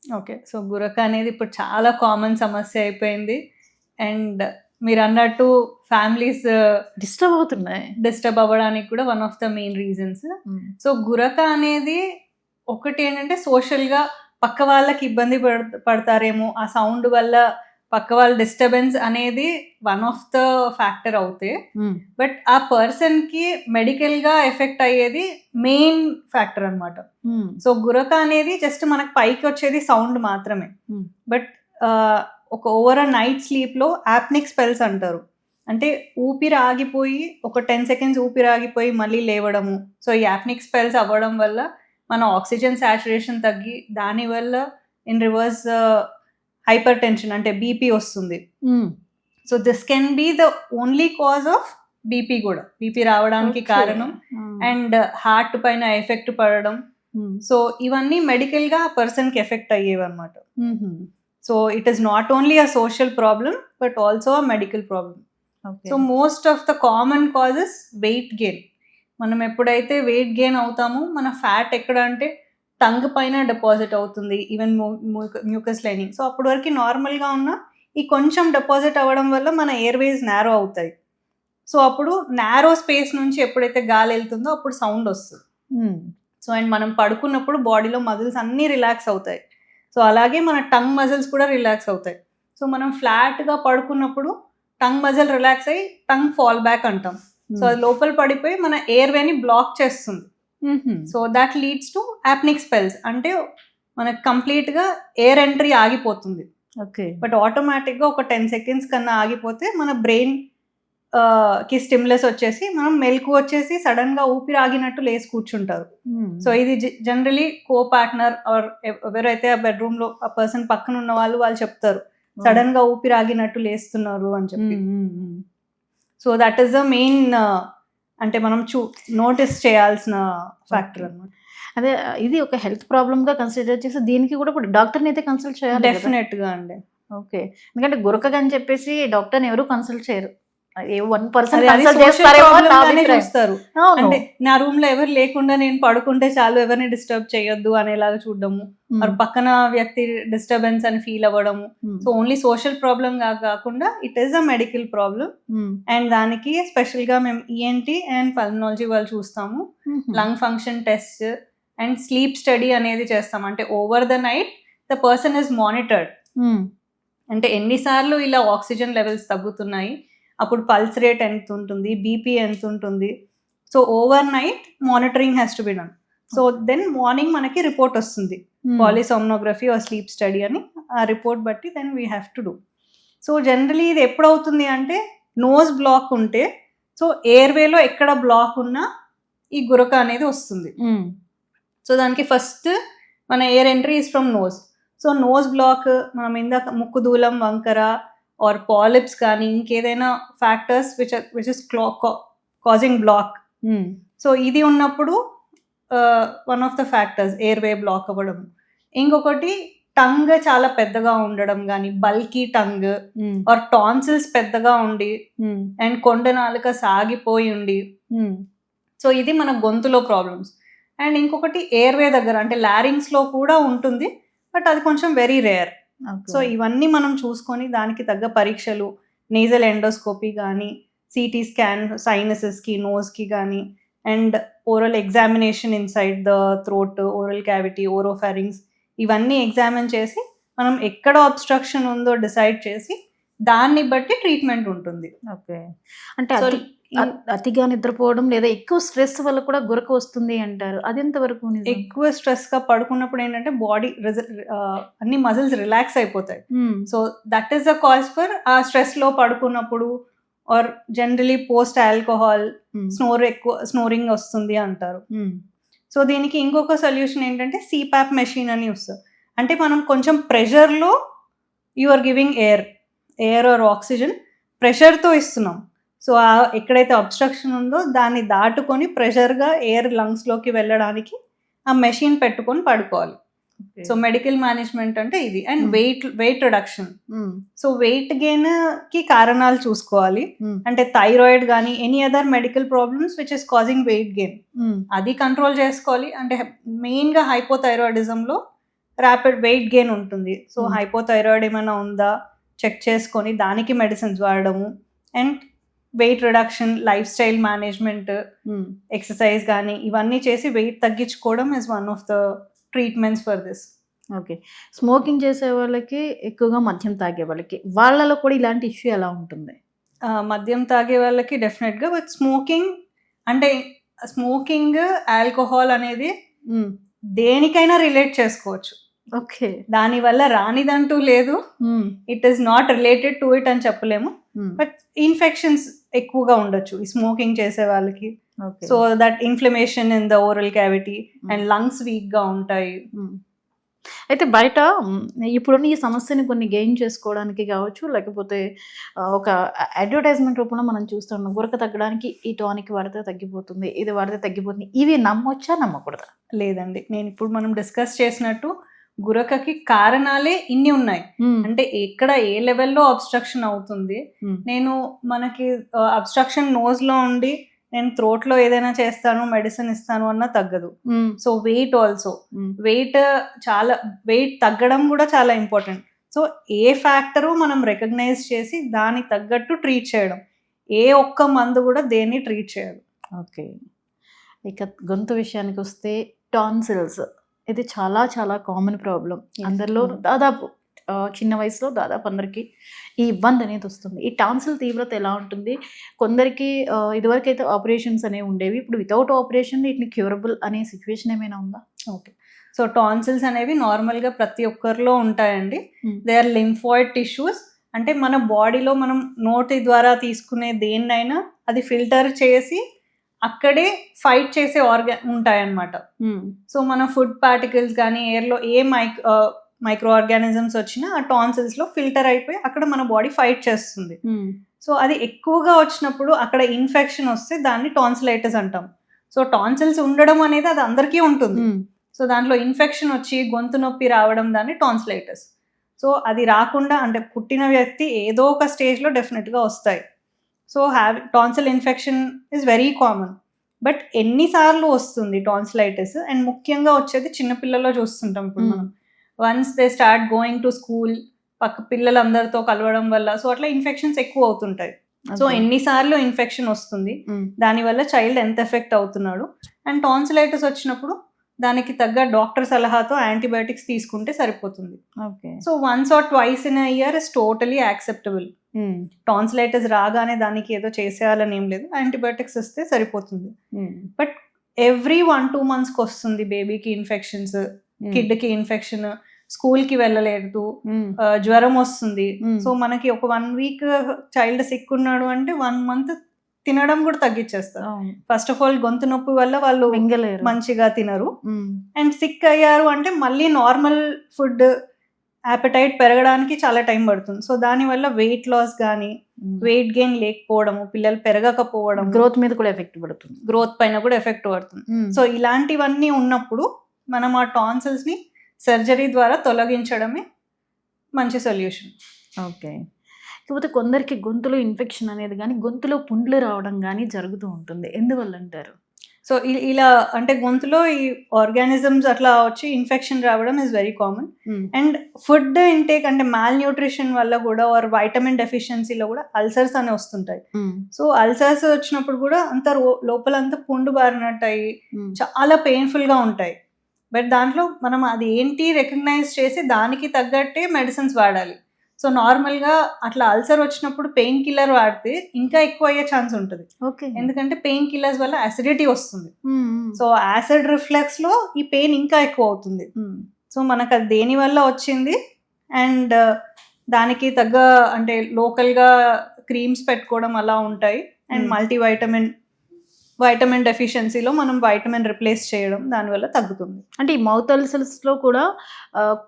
ఓకే. సో గురక అనేది ఇప్పుడు చాలా కామన్ సమస్య అయిపోయింది. అండ్ మీరు అన్నట్టు ఫ్యామిలీస్ డిస్టర్బ్ అవ్వడానికి కూడా one of the main reasons. So గురక అనేది ఒకటి ఏంటంటే సోషల్గా పక్క వాళ్ళకి ఇబ్బంది పడతారేమో, ఆ సౌండ్ వల్ల పక్క వాళ్ళ డిస్టర్బెన్స్ అనేది వన్ ఆఫ్ ద ఫ్యాక్టర్ అవుతే, బట్ ఆ పర్సన్ కి మెడికల్ గా ఎఫెక్ట్ అయ్యేది మెయిన్ ఫ్యాక్టర్ అన్నమాట. సో గురక అనేది జస్ట్ మనకు పైకి వచ్చేది సౌండ్ మాత్రమే, బట్ ఒక ఓవర్ నైట్ స్లీప్ లో యాప్నిక్ స్పెల్స్ అంటారు. అంటే ఊపిరి ఆగిపోయి ఒక 10 seconds ఊపిరి ఆగిపోయి మళ్ళీ లేవడము. సో ఈ యాప్నిక్ స్పెల్స్ అవ్వడం వల్ల మన ఆక్సిజన్ సాచురేషన్ తగ్గి దానివల్ల ఇన్ రివర్స్ హైపర్ టెన్షన్ అంటే బీపీ వస్తుంది. So this can be the only cause of BP కూడా, బీపీ రావడానికి కారణం. అండ్ హార్ట్ పైన ఎఫెక్ట్ పడడం. సో ఇవన్నీ మెడికల్ గా ఆ పర్సన్ కి ఎఫెక్ట్ అయ్యేవి అనమాట. So it is not only a social problem but also a medical problem. So most of the common causes weight gain. మనం ఎప్పుడైతే వెయిట్ గెయిన్ అవుతామో మన ఫ్యాట్ ఎక్కడ అంటే టంగ్ పైన డిపాజిట్ అవుతుంది, ఈవెన్ మ్యూకస్ లైనింగ్. సో అప్పటి వరకు నార్మల్గా ఉన్న ఈ కొంచెం డిపాజిట్ అవ్వడం వల్ల మన ఎయిర్వేస్ నారో అవుతాయి. సో అప్పుడు నారో స్పేస్ నుంచి ఎప్పుడైతే గాలి వెళ్తుందో అప్పుడు సౌండ్ వస్తుంది. సో అండ్ మనం పడుకున్నప్పుడు బాడీలో మజిల్స్ అన్నీ రిలాక్స్ అవుతాయి. సో అలాగే మన టంగ్ మజిల్స్ కూడా రిలాక్స్ అవుతాయి. సో మనం ఫ్లాట్గా పడుకున్నప్పుడు టంగ్ మజిల్ రిలాక్స్ అయ్యి టంగ్ ఫాల్ బ్యాక్ అంటాం. సో అది లోపల పడిపోయి మన ఎయిర్వేని బ్లాక్ చేస్తుంది. So that leads to apnoeic spells. అంటే మనకు కంప్లీట్ గా ఎయిర్ ఎంట్రీ ఆగిపోతుంది. బట్ ఆటోమేటిక్ గా ఒక 10 seconds కన్నా ఆగిపోతే మన బ్రెయిన్ కి స్టిమ్యులస్ వచ్చేసి మనం మెలకు వచ్చేసి సడన్ గా ఊపిరి ఆగినట్టు లేసి కూర్చుంటారు. సో ఇది జనరలీ కో పార్ట్నర్ ఆర్ ఎవరైతే ఆ బెడ్రూమ్ లో ఆ పర్సన్ పక్కన ఉన్న వాళ్ళు చెప్తారు సడన్ గా ఊపిరి ఆగినట్టు లేస్తున్నారు అని చెప్పి. So that is the main అంటే మనం నోటీస్ చేయాల్సిన ఫ్యాక్టర్ అన్నమాట.
అదే ఇది ఒక హెల్త్ ప్రాబ్లమ్ గా కన్సిడర్ చేసి దీనికి కూడా ఇప్పుడు డాక్టర్ని అయితే కన్సల్ట్ చేయాలి.
డెఫినెట్ గా అండి.
ఓకే, ఎందుకంటే గురకని చెప్పేసి డాక్టర్ని ఎవరు కన్సల్ట్ చేయరు.
చూస్తారు అంటే నా రూమ్ లో ఎవరు లేకుండా నేను పడుకుంటే చాలు, ఎవరిని డిస్టర్బ్ చేయొద్దు అనేలాగా చూడడము, మరి పక్కన వ్యక్తి డిస్టర్బెన్స్ అని ఫీల్ అవ్వడము. సో ఓన్లీ సోషల్ ప్రాబ్లమ్ కాకుండా it is a medical problem. And దానికి స్పెషల్ గా మేము ఈఎన్టీ అండ్ పల్మనాలజీ వాళ్ళు చూస్తాము. Lung function test and sleep study అనేది చేస్తాం. అంటే over the night the person is monitored. అంటే ఎన్నిసార్లు ఇలా ఆక్సిజన్ లెవెల్స్ తగ్గుతున్నాయి, అప్పుడు పల్స్ రేట్ ఎంత ఉంటుంది, బీపీ ఎంత ఉంటుంది. So overnight monitoring has to be done. So then morning మనకి రిపోర్ట్ వస్తుంది, పాలిసోమ్నోగ్రఫీ ఆర్ స్లీప్ స్టడీ అని. ఆ రిపోర్ట్ బట్టి then we have to do. So generally ఇది ఎప్పుడవుతుంది అంటే నోస్ బ్లాక్ ఉంటే, సో ఎయిర్వేలో ఎక్కడ బ్లాక్ ఉన్నా ఈ గురక అనేది వస్తుంది. సో దానికి ఫస్ట్ మన air entry is from nose. So nose block మనం ఇందాక ముక్కు దూలం వంకర ఆర్ పాలిప్స్ కానీ ఇంకేదైనా factors which is causing block. So ఇది ఉన్నప్పుడు one of the factors airway block అవ్వడం. ఇంకొకటి టంగ్ చాలా పెద్దగా ఉండడం కానీ, బల్కీ టంగ్ ఆర్ టాన్సిల్స్ పెద్దగా ఉండి అండ్ కొండ నాలుక సాగిపోయి ఉండి. సో ఇది మన గొంతులో ప్రాబ్లమ్స్. అండ్ ఇంకొకటి ఎయిర్వే దగ్గర అంటే లారింగ్స్ లో కూడా ఉంటుంది, బట్ అది కొంచెం వెరీ రేర్. సో ఇవన్నీ మనం చూసుకొని దానికి తగ్గ పరీక్షలు, నేజల్ ఎండోస్కోపీ కానీ, సిటీ స్కాన్ సైనసెస్కి, నోస్కి కానీ, and oral examination inside the throat, oral cavity, oropharynx, ఇవన్నీ ఎగ్జామిన్ చేసి మనం ఎక్కడ అబ్స్ట్రక్షన్ ఉందో డిసైడ్ చేసి దాన్ని బట్టి ట్రీట్మెంట్ ఉంటుంది.
ఓకే, అంటే అతిగా నిద్రపోవడం లేదా ఎక్కువ స్ట్రెస్ వల్ల కూడా గురక వస్తుంది అంటారు, అది ఎంతవరకు?
ఎక్కువ స్ట్రెస్ గా పడుకున్నప్పుడు ఏంటంటే బాడీ అన్ని మజిల్స్ రిలాక్స్ అయిపోతాయి. So that is the cause for uh stress లో పడుకున్నప్పుడు or generally post alcohol snoring వస్తుంది అంటారు. సో దీనికి ఇంకొక సొల్యూషన్ ఏంటంటే సిపాప్ మెషిన్ అని వస్తుంది. అంటే మనం కొంచెం ప్రెషర్లో you are giving air or oxygen ప్రెషర్తో ఇస్తున్నాం. సో ఎక్కడైతే అబ్స్ట్రక్షన్ ఉందో దాన్ని దాటుకొని ప్రెషర్గా ఎయిర్ లంగ్స్లోకి వెళ్ళడానికి ఆ మెషిన్ పెట్టుకొని పడుకోవాలి. సో మెడికల్ మేనేజ్మెంట్ అంటే ఇది. And weight reduction. So weight gain కి కారణాలు చూసుకోవాలి. అంటే థైరాయిడ్ కానీ any other medical problems which is causing weight gain, అది కంట్రోల్ చేసుకోవాలి. అంటే మెయిన్ గా హైపోథైరాయిడిజం లో ర్యాపిడ్ వెయిట్ గెయిన్ ఉంటుంది. సో హైపోథైరాయిడ్ ఏమైనా ఉందా చెక్ చేసుకొని దానికి మెడిసిన్స్ వాడడము. And weight reduction, lifestyle management, exercise కానీ ఇవన్నీ చేసి వెయిట్ తగ్గించుకోవడం is one of the treatments for this.
Okay, smoking చేసే వాళ్ళకి, ఎక్కువగా మద్యం తాగే వాళ్ళకి, వాళ్ళలో కూడా ఇలాంటి ఇష్యూ ఎలా ఉంటుంది?
మద్యం తాగే వాళ్ళకి డెఫినెట్గా, బట్ స్మోకింగ్ ఆల్కహాల్ అనేది దేనికైనా రిలేట్ చేసుకోవచ్చు.
ఓకే,
దానివల్ల రానిదంటూ లేదు. It is not related to it అని చెప్పలేము, బట్ ఇన్ఫెక్షన్స్ ఎక్కువగా ఉండొచ్చు ఈ స్మోకింగ్ చేసే వాళ్ళకి. So that inflammation in the oral cavity and lungs week గా ఉంటాయి.
అయితే బయట ఇప్పుడున్న ఈ సమస్యని కొన్ని గెయిన్ చేసుకోవడానికి కావచ్చు, లేకపోతే ఒక అడ్వర్టైజ్మెంట్ రూపంలో మనం చూస్తున్నాం, గురక తగ్గడానికి ఈ టానిక్ వాడితే తగ్గిపోతుంది, ఇది వాడితే తగ్గిపోతుంది, ఇవి నమ్మొచ్చా నమ్మకూడదా?
లేదండి, నేను ఇప్పుడు మనం డిస్కస్ చేసినట్టు గురకకి కారణాలే ఇన్ని ఉన్నాయి. అంటే ఎక్కడ ఏ లెవెల్లో అబ్స్ట్రక్షన్ అవుతుంది, నేను మనకి అబ్స్ట్రక్షన్ నోస్ లో ఉండి నేను థ్రోట్ లో ఏదైనా చేస్తాను, మెడిసిన్ ఇస్తాను అన్నా తగ్గదు. సో వెయిట్ ఆల్సో, వెయిట్ తగ్గడం కూడా చాలా ఇంపార్టెంట్. సో ఏ ఫ్యాక్టరు మనం రికగ్నైజ్ చేసి దానికి తగ్గట్టు ట్రీట్ చేయడం, ఏ ఒక్క మందు కూడా దేన్ని ట్రీట్ చేయదు.
ఓకే, ఇక గొంతు విషయానికి వస్తే టాన్సిల్స్, ఇది చాలా చాలా కామన్ ప్రాబ్లం. అందరిలో దాదాపు చిన్న వయసులో దాదాపు అందరికీ ఈ ఇబ్బంది అనేది వస్తుంది. ఈ టాన్సిల్ తీవ్రత ఎలా ఉంటుంది? కొందరికి ఇదివరకు అయితే ఆపరేషన్స్ అనేవి ఉండేవి, ఇప్పుడు వితౌట్ ఆపరేషన్ వీటిని క్యూరబుల్ అనే సిచ్యువేషన్ ఏమైనా ఉందా?
ఓకే, సో టాన్సిల్స్ అనేవి నార్మల్గా ప్రతి ఒక్కరిలో ఉంటాయండి. దే ఆర్ లింఫాయిడ్ టిష్యూస్ అంటే మన బాడీలో మనం నోటి ద్వారా తీసుకునే దేన్నైనా అది ఫిల్టర్ చేసి అక్కడే ఫైట్ చేసే ఉంటాయన్నమాట. సో మన ఫుడ్ పార్టికల్స్ కానీ ఎయిర్లో ఏ మైక్రో ఆర్గానిజమ్స్ వచ్చినా ఆ టాన్సిల్స్లో ఫిల్టర్ అయిపోయి అక్కడ మన బాడీ ఫైట్ చేస్తుంది. సో అది ఎక్కువగా వచ్చినప్పుడు అక్కడ ఇన్ఫెక్షన్ వస్తే దాన్ని టాన్సిలైటిస్ అంటాం. సో టాన్సిల్స్ ఉండడం అనేది అది అందరికీ ఉంటుంది. సో దాంట్లో ఇన్ఫెక్షన్ వచ్చి గొంతు నొప్పి రావడం దాన్ని టాన్సిలైటిస్. సో అది రాకుండా అంటే పుట్టిన వ్యక్తి ఏదో ఒక స్టేజ్లో డెఫినెట్గా వస్తాయి. So tonsil infection is very common. But ఎన్నిసార్లు వస్తుంది టాన్సిలైటిస్ అండ్ ముఖ్యంగా వచ్చేది చిన్నపిల్లల్లో చూస్తుంటాం ఇప్పుడు మనం. Once they start going to school పక్క పిల్లలందరితో కలవడం వల్ల సో అట్లా ఇన్ఫెక్షన్స్ ఎక్కువ అవుతుంటాయి. సో ఎన్నిసార్లు ఇన్ఫెక్షన్ వస్తుంది, దానివల్ల చైల్డ్ ఎంత ఎఫెక్ట్ అవుతున్నాడు. అండ్ టాన్సిలైటిస్ వచ్చినప్పుడు దానికి తగ్గ డాక్టర్ సలహాతో యాంటీబయాటిక్స్ తీసుకుంటే సరిపోతుంది. So once or twice in a year is totally acceptable. Tonsillitis రాగానే దానికి ఏదో చేసేయాలని ఏం లేదు, యాంటీబయాటిక్స్ ఇస్తే సరిపోతుంది. బట్ ఎవ్రీ 1-2 monthsకి వస్తుంది బేబీకి ఇన్ఫెక్షన్స్, కిడ్కి ఇన్ఫెక్షన్, స్కూల్కి వెళ్ళలేదు, జ్వరం వస్తుంది. సో మనకి ఒక 1 week చైల్డ్ సిక్ ఉన్నాడు అంటే 1 month తినడం కూడా తగ్గించేస్తారు. ఫస్ట్ ఆఫ్ ఆల్ గొంతు నొప్పి వల్ల వాళ్ళు మంచిగా తినరు. అండ్ సిక్ అయ్యారు అంటే మళ్ళీ నార్మల్ ఫుడ్ యాపెటైట్ పెరగడానికి చాలా టైం పడుతుంది. సో దానివల్ల వెయిట్ లాస్ కానీ వెయిట్ గెయిన్ లేకపోవడము, పిల్లలు పెరగకపోవడం,
గ్రోత్ మీద కూడా ఎఫెక్ట్ పడుతుంది,
గ్రోత్ పైన కూడా ఎఫెక్ట్ పడుతుంది. సో ఇలాంటివన్నీ ఉన్నప్పుడు మనం ఆ టాన్సిల్స్ ని సర్జరీ ద్వారా తొలగించడమే మంచి సొల్యూషన్.
ఓకే. కాకపోతే కొందరికి గొంతులో ఇన్ఫెక్షన్ అనేది కానీ గొంతులో పుండ్లు రావడం కానీ జరుగుతూ ఉంటుంది, ఎందువల్ల అంటారు?
సో ఇలా అంటే గొంతులో ఈ ఆర్గానిజమ్స్ అట్లా వచ్చి ఇన్ఫెక్షన్ రావడం is very common. And food intake అంటే మాల్ న్యూట్రిషన్ వల్ల కూడా ఆర్ వైటమిన్ డెఫిషియన్సీలో కూడా అల్సర్స్ అని వస్తుంటాయి. సో అల్సర్స్ వచ్చినప్పుడు కూడా అంత లోపల అంతా పుండు బారినట్టు అయ్యి చాలా పెయిన్ఫుల్ గా ఉంటాయి. బట్ దాంట్లో మనం అది ఏంటి రికగ్నైజ్ చేసి దానికి తగ్గట్టే మెడిసిన్స్ వాడాలి. సో నార్మల్గా అట్లా అల్సర్ వచ్చినప్పుడు పెయిన్ కిల్లర్ వాడితే ఇంకా ఎక్కువ అయ్యే ఛాన్స్ ఉంటుంది. ఎందుకంటే పెయిన్ కిల్లర్స్ వల్ల అసిడిటీ వస్తుంది. సో యాసిడ్ రిఫ్లెక్స్ లో ఈ పెయిన్ ఇంకా ఎక్కువ అవుతుంది. సో మనకు అది దేని వల్ల వచ్చింది అండ్ దానికి తగ్గ అంటే లోకల్గా క్రీమ్స్ పెట్టుకోవడం అలా ఉంటాయి. అండ్ వైటమిన్ డెఫిషియన్సీలో మనం వైటమిన్ రిప్లేస్ చేయడం దానివల్ల తగ్గుతుంది.
అంటే ఈ మౌత్ అల్సర్స్లో కూడా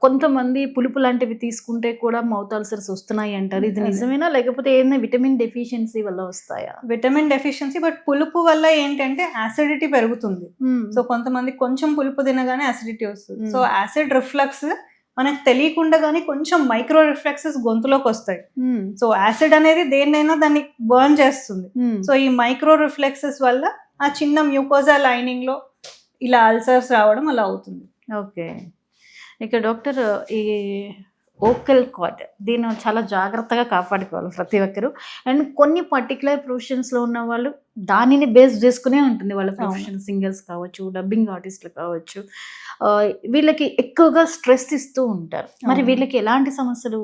కొంతమంది పులుపు లాంటివి తీసుకుంటే కూడా మౌత్ అల్సర్స్ వస్తున్నాయి అంటారు, ఇది నిజమేనా లేకపోతే ఏదైనా విటమిన్ డెఫిషియన్సీ వల్ల వస్తాయా?
విటమిన్ డెఫిషియన్సీ, బట్ పులుపు వల్ల ఏంటంటే యాసిడిటీ పెరుగుతుంది. సో కొంతమంది కొంచెం పులుపు తినగానే యాసిడిటీ వస్తుంది. సో యాసిడ్ రిఫ్లక్స్ మనకు తెలియకుండా కానీ కొంచెం మైక్రో రిఫ్లెక్సెస్ గొంతులోకి వస్తాయి. సో యాసిడ్ అనేది దేన్నైనా దాన్ని బర్న్ చేస్తుంది. సో ఈ మైక్రో రిఫ్లెక్సెస్ వల్ల ఆ చిన్న మ్యూకోజా లైనింగ్ లో ఇలా అల్సర్స్ రావడం అలా అవుతుంది.
ఓకే. ఇక డాక్టర్, ఈ ఓకల్ కార్డ్ దీన్ని చాలా జాగ్రత్తగా కాపాడుకోవాలి ప్రతి ఒక్కరు. అండ్ కొన్ని పర్టికులర్ ప్రొఫెషన్స్లో ఉన్న వాళ్ళు దానిని బేస్ చేసుకునే ఉంటుంది వాళ్ళ ప్రొఫెషన్. సింగర్స్ కావచ్చు, డబ్బింగ్ ఆర్టిస్టులు కావచ్చు, వీళ్ళకి ఎక్కువగా స్ట్రెస్ ఇస్తూ ఉంటారు. మరి వీళ్ళకి ఎలాంటి సమస్యలు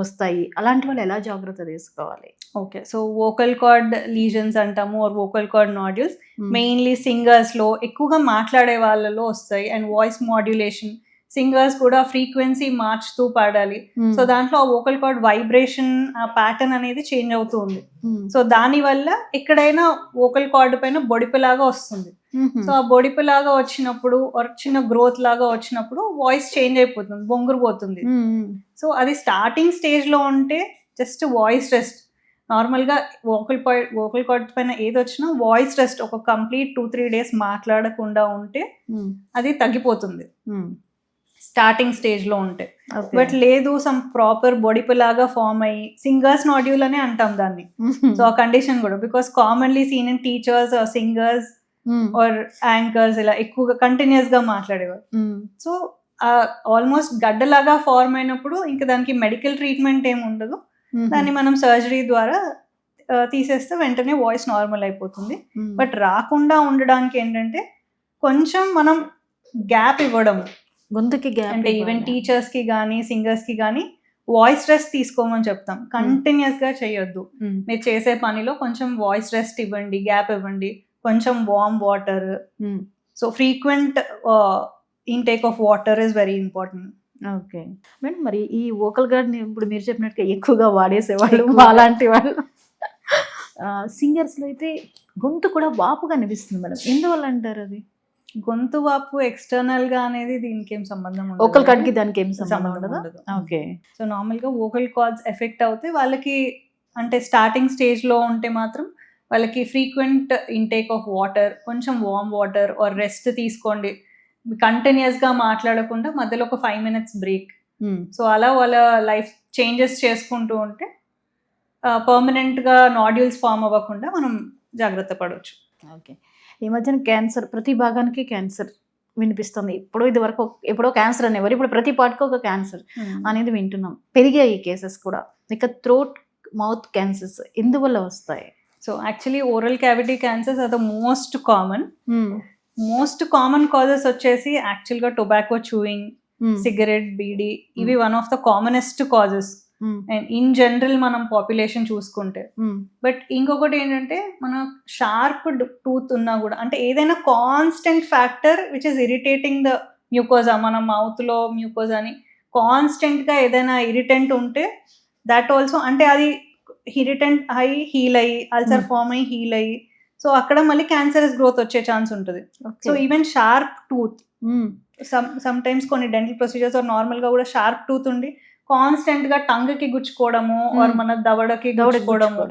వస్తాయి, అలాంటి వాళ్ళు ఎలా జాగ్రత్త తీసుకోవాలి?
Okay. So vocal cord lesions అంటాము or vocal cord nodules mainly singers లో ఎక్కువగా మాట్లాడే వాళ్ళలో వస్తాయి. అండ్ వాయిస్ మాడ్యులేషన్, సింగర్స్ కూడా ఫ్రీక్వెన్సీ మార్చుతూ పాడాలి. సో దాంట్లో ఆ వోకల్ కార్డ్ వైబ్రేషన్ ఆ ప్యాటర్న్ అనేది చేంజ్ అవుతూ ఉంది. సో దాని వల్ల ఎక్కడైనా వోకల్ కార్డ్ పైన బొడిపలాగా వస్తుంది. సో ఆ బొడిపలాగా వచ్చినప్పుడు చిన్న గ్రోత్ లాగా వచ్చినప్పుడు వాయిస్ చేంజ్ అయిపోతుంది, బొంగురు పోతుంది. సో అది స్టార్టింగ్ స్టేజ్ లో ఉంటే జస్ట్ వాయిస్ రెస్ట్, నార్మల్గా వోకల్ కార్డ్ పైన ఏది వచ్చినా వాయిస్ రెస్ట్ ఒక కంప్లీట్ 2-3 days మాట్లాడకుండా ఉంటే అది తగ్గిపోతుంది స్టార్టింగ్ స్టేజ్ లో ఉంటే. బట్ లేదు సమ్ ప్రాపర్ బొడిపలాగా ఫామ్ అయ్యి సింగర్స్ నాడ్యూల్ అని అంటాం దాన్ని. సో ఆ కండిషన్ కూడా because commonly seen in teachers or singers or anchors ఇలా ఎక్కువగా కంటిన్యూస్ గా మాట్లాడేవారు. సో ఆల్మోస్ట్ గడ్డలాగా ఫార్మ్ అయినప్పుడు ఇంకా దానికి మెడికల్ ట్రీట్మెంట్ ఏమి ఉండదు, దాన్ని మనం సర్జరీ ద్వారా తీసేస్తే వెంటనే వాయిస్ నార్మల్ అయిపోతుంది. బట్ రాకుండా ఉండడానికి ఏంటంటే కొంచెం మనం గ్యాప్ ఇవ్వడం
గొంతుకి గ్యాప్,
అంటే ఈవెన్ టీచర్స్ కి కానీ సింగర్స్ కి కానీ వాయిస్ రెస్ట్ తీసుకోమని చెప్తాం. కంటిన్యూస్ గా చేయొద్దు, మీరు చేసే పనిలో కొంచెం వాయిస్ రెస్ట్ ఇవ్వండి, గ్యాప్ ఇవ్వండి, కొంచెం warm water. So frequent intake of water is very important.
Okay madam, మరి ఈ వోకల్ గార్డ్ని ఇప్పుడు మీరు చెప్పినట్టుగా ఎక్కువగా వాడేసేవాళ్ళు
ఎక్కువగా.
అలాంటి వాళ్ళు సింగర్స్లో అయితే గొంతు కూడా వాపుగా అనిపిస్తుంది మేడం, ఎందువల్ల అంటారు అది?
గొంతు వాపు ఎక్స్టర్నల్ గా అనేది దీనికి ఏం సంబంధం
వోకల్
ఉండదు.
గార్డ్కి దానికి ఏం సంబంధం
సంబంధం
ఉండదా?
ఉండదు.
ఓకే.
సో నార్మల్ గా వోకల్ కార్డ్స్ ఎఫెక్ట్ అవుతే వాళ్ళకి అంటే స్టార్టింగ్ స్టేజ్ లో ఉంటే మాత్రం వాళ్ళకి ఫ్రీక్వెంట్ ఇంటేక్ ఆఫ్ వాటర్, కొంచెం వార్మ్ వాటర్ ఆర్ రెస్ట్ తీసుకోండి, కంటిన్యూస్ గా మాట్లాడకుండా మధ్యలో ఒక 5 minutes బ్రేక్. సో అలా వాళ్ళ లైఫ్ చేంజెస్ చేసుకుంటూ ఉంటే పర్మనెంట్ గా నాడ్యూల్స్ ఫామ్ అవ్వకుండా మనం జాగ్రత్త పడవచ్చు.
ఓకే. ఈ మధ్యన క్యాన్సర్ ప్రతి భాగానికి క్యాన్సర్ వినిపిస్తుంది. ఇది వరకు ఎప్పుడో క్యాన్సర్ అనేవారు, ఇప్పుడు ప్రతి పార్ట్కి ఒక క్యాన్సర్ అనేది వింటున్నాం. పెరిగాయి ఈ కేసెస్ కూడా. ఇక థ్రోట్ మౌత్ క్యాన్సర్స్ ఎందువల్ల వస్తాయి?
So actually oral cavity cancers are the most common causes వచ్చేసి యాక్చువల్గా టొబాకో చూయింగ్, సిగరెట్, బీడీ, ఇవి one of the commonest causes and in general మనం పాపులేషన్ చూసుకుంటే. బట్ ఇంకొకటి ఏంటంటే మన షార్ప్ టూత్ ఉన్నా కూడా, అంటే ఏదైనా constant factor which is irritating the mucosa, మన మౌత్లో మ్యూకోజాని కాన్స్టెంట్గా ఏదైనా ఇరిటెంట్ ఉంటే దట్ ఆల్సో, అంటే అది ఇరిటెంట్ అయ్యి హీల్ అయ్యి అల్సర్ ఫామ్ అయ్యి హీల్ అయ్యి, సో అక్కడ మళ్ళీ క్యాన్సరస్ గ్రోత్ వచ్చే ఛాన్స్ ఉంటుంది. So even sharp tooth, some times కొన్ని డెంటల్ ప్రొసీజర్స్ నార్మల్గా కూడా షార్ప్ టూత్ ఉండి కాన్స్టెంట్ గా టంగ్ కి గుచ్చుకోవడము ఆర్ మన దవడకి గుచ్చుకోవడము,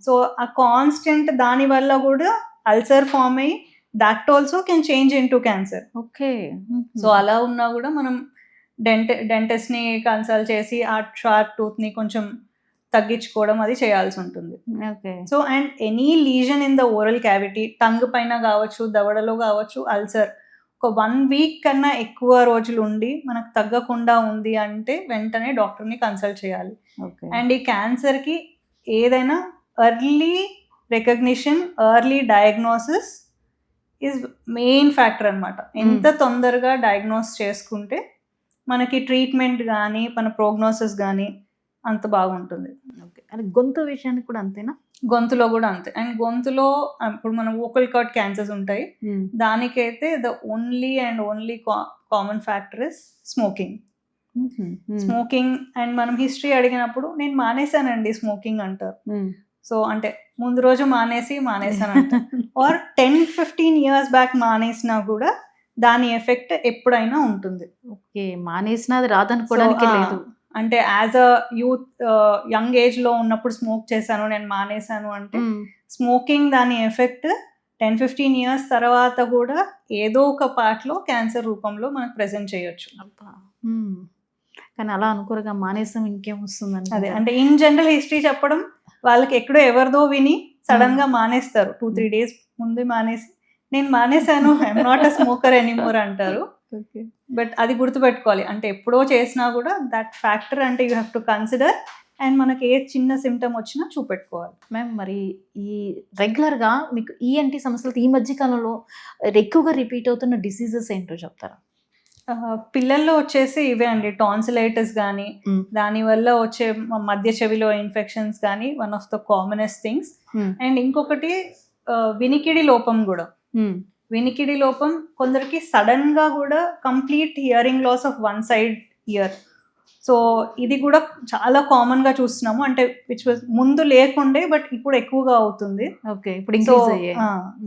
సో ఆ కాన్స్టెంట్ దాని వల్ల కూడా అల్సర్ ఫామ్ అయ్యి that also can change in to cancer.
Okay.
So అలా ఉన్నా కూడా మనం డెంటిస్ట్ ని కన్సల్ట్ చేసి ఆ షార్ప్ టూత్ ని కొంచెం తగ్గించుకోవడం అది చేయాల్సి ఉంటుంది. So and any lesion in the oral cavity, tongue పైన కావచ్చు, దవడలో కావచ్చు, అల్సర్ ఒక 1 week కన్నా ఎక్కువ రోజులు ఉండి మనకు తగ్గకుండా ఉంది అంటే వెంటనే డాక్టర్ని కన్సల్ట్ చేయాలి. అండ్ ఈ క్యాన్సర్కి ఏదైనా early recognition, early diagnosis is main factor అనమాట. ఎంత తొందరగా డయాగ్నోస్ చేసుకుంటే మనకి ట్రీట్మెంట్ కానీ మన ప్రోగ్నోసిస్ కానీ అంత బాగుంటుంది.
ఓకే. అండ్ గొంతు విషయానికి కూడా అంతేనా?
గొంతులో కూడా అంతే. అండ్ గొంతులో ఇప్పుడు మనం వోకల్ కార్డ్ క్యాన్సర్స్ ఉంటాయి, దానికైతే the only common factor is smoking. And మనం హిస్టరీ అడిగినప్పుడు నేను మానేశానండి స్మోకింగ్ అంటారు. సో అంటే ముందు రోజు మానేసానంట ఆర్ 10-15 years బ్యాక్ మానేసినా కూడా దాని ఎఫెక్ట్ ఎప్పుడైనా ఉంటుంది.
ఓకే, మానేసినా అది రాదనుకోవడానికి లేదు.
అంటే as a youth young age లో ఉన్నప్పుడు స్మోక్ చేశాను, నేను మానేశాను అంటే స్మోకింగ్ దాని ఎఫెక్ట్ 10-15 years తర్వాత కూడా ఏదో ఒక పార్ట్ లో క్యాన్సర్ రూపంలో మనకు ప్రెజెంట్ చేయొచ్చు.
కానీ అలా అనుకోరుగా మానేసాం ఇంకేం వస్తుందని.
అదే అంటే ఇన్ జనరల్ హిస్టరీ చెప్పడం, వాళ్ళకి ఎక్కడో ఎవరిదో విని సడన్ గా మానేస్తారు. 2-3 days ముందు మానేసి నేను మానేశాను, I'm not a smoker anymore అంటారు. బట్ అది గుర్తుపెట్టుకోవాలి, అంటే ఎప్పుడో చేసినా కూడా దట్ ఫ్యాక్టర్ అంటే you have to consider. And మనకి ఏ చిన్న సిమ్టమ్ వచ్చినా చూపెట్టుకోవాలి.
మ్యామ్, మరి ఈ రెగ్యులర్గా మీకు ఈఎన్టీ సమస్యలు ఈ మధ్య కాలంలో ఎక్కువగా రిపీట్ అవుతున్న డిసీజెస్ ఏంటో చెప్తారా?
పిల్లల్లో వచ్చేసి ఇవే అండి, టాన్సిలైటిస్ కానీ, దానివల్ల వచ్చే మధ్య చెవిలో ఇన్ఫెక్షన్స్ కానీ one of the commonest things. And ఇంకొకటి వినికిడి లోపం కూడా. వినికిడి లోపం కొందరికి సడన్ గా కూడా complete hearing loss of one side ear. So ఇది కూడా చాలా కామన్ గా చూస్తున్నాము, అంటే విచ్ వాజ్ ముందు లేకుండే బట్ ఇప్పుడు ఎక్కువగా అవుతుంది.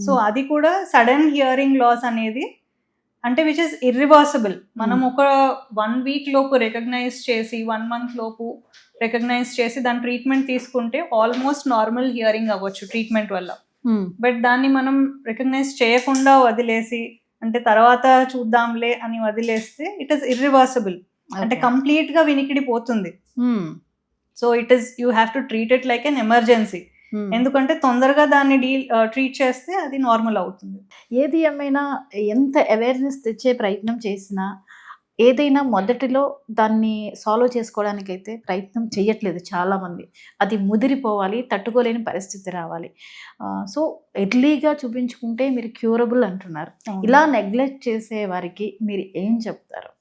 సో అది కూడా సడన్ హియరింగ్ లాస్ అనేది అంటే విచ్ ఇస్ ఇర్రివర్సిబుల్. మనం ఒక 1 week లోపు రికగ్నైజ్ చేసి 1 month లోపు రికగ్నైజ్ చేసి దాని ట్రీట్మెంట్ తీసుకుంటే ఆల్మోస్ట్ నార్మల్ హియరింగ్ అవ్వచ్చు ట్రీట్మెంట్ వల్ల. బట్ దాన్ని మనం రికగ్నైజ్ చేయకుండా వదిలేసి, అంటే తర్వాత చూద్దాంలే అని వదిలేస్తే ఇట్ ఈస్ ఇర్రివర్సిబుల్, అంటే కంప్లీట్ గా వినికిడి పోతుంది. So it is you have to treat it like an emergency. ఎందుకంటే తొందరగా దాన్ని ట్రీట్ చేస్తే అది నార్మల్ అవుతుంది.
ఏది ఏమైనా ఎంత అవేర్నెస్ తెచ్చే ప్రయత్నం చేసినా ఏదైనా మొదటిలో దాన్ని సాల్వ్ చేసుకోవడానికైతే ప్రయత్నం చేయట్లేదు చాలామంది. అది ముదిరిపోవాలి, తట్టుకోలేని పరిస్థితి రావాలి. సో ఎర్లీగా చూపించుకుంటే మీరు క్యూరబుల్ అంటున్నారు. ఇలా నెగ్లెక్ట్ చేసే వారికి మీరు ఏం చెప్తారు?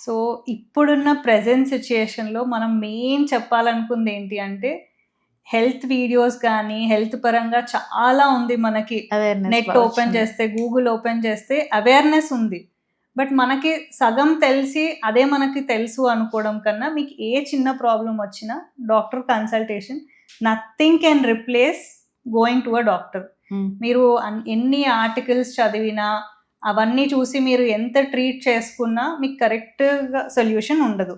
సో ఇప్పుడున్న ప్రెజెంట్ సిచ్యుయేషన్లో మనం మెయిన్ చెప్పాలనుకుంది ఏంటి అంటే, హెల్త్ వీడియోస్ కానీ హెల్త్ పరంగా చాలా ఉంది మనకి. నెట్ ఓపెన్ చేస్తే, గూగుల్ ఓపెన్ చేస్తే అవేర్నెస్ ఉంది. బట్ మనకి సగం తెలిసి అదే మనకి తెలుసు అనుకోవడం కన్నా మీకు ఏ చిన్న ప్రాబ్లం వచ్చినా doctor consultation nothing can replace going to a doctor. మీరు ఎన్ని ఆర్టికల్స్ చదివినా అవన్నీ చూసి మీరు ఎంత ట్రీట్ చేసుకున్నా మీకు కరెక్ట్గా సొల్యూషన్ ఉండదు.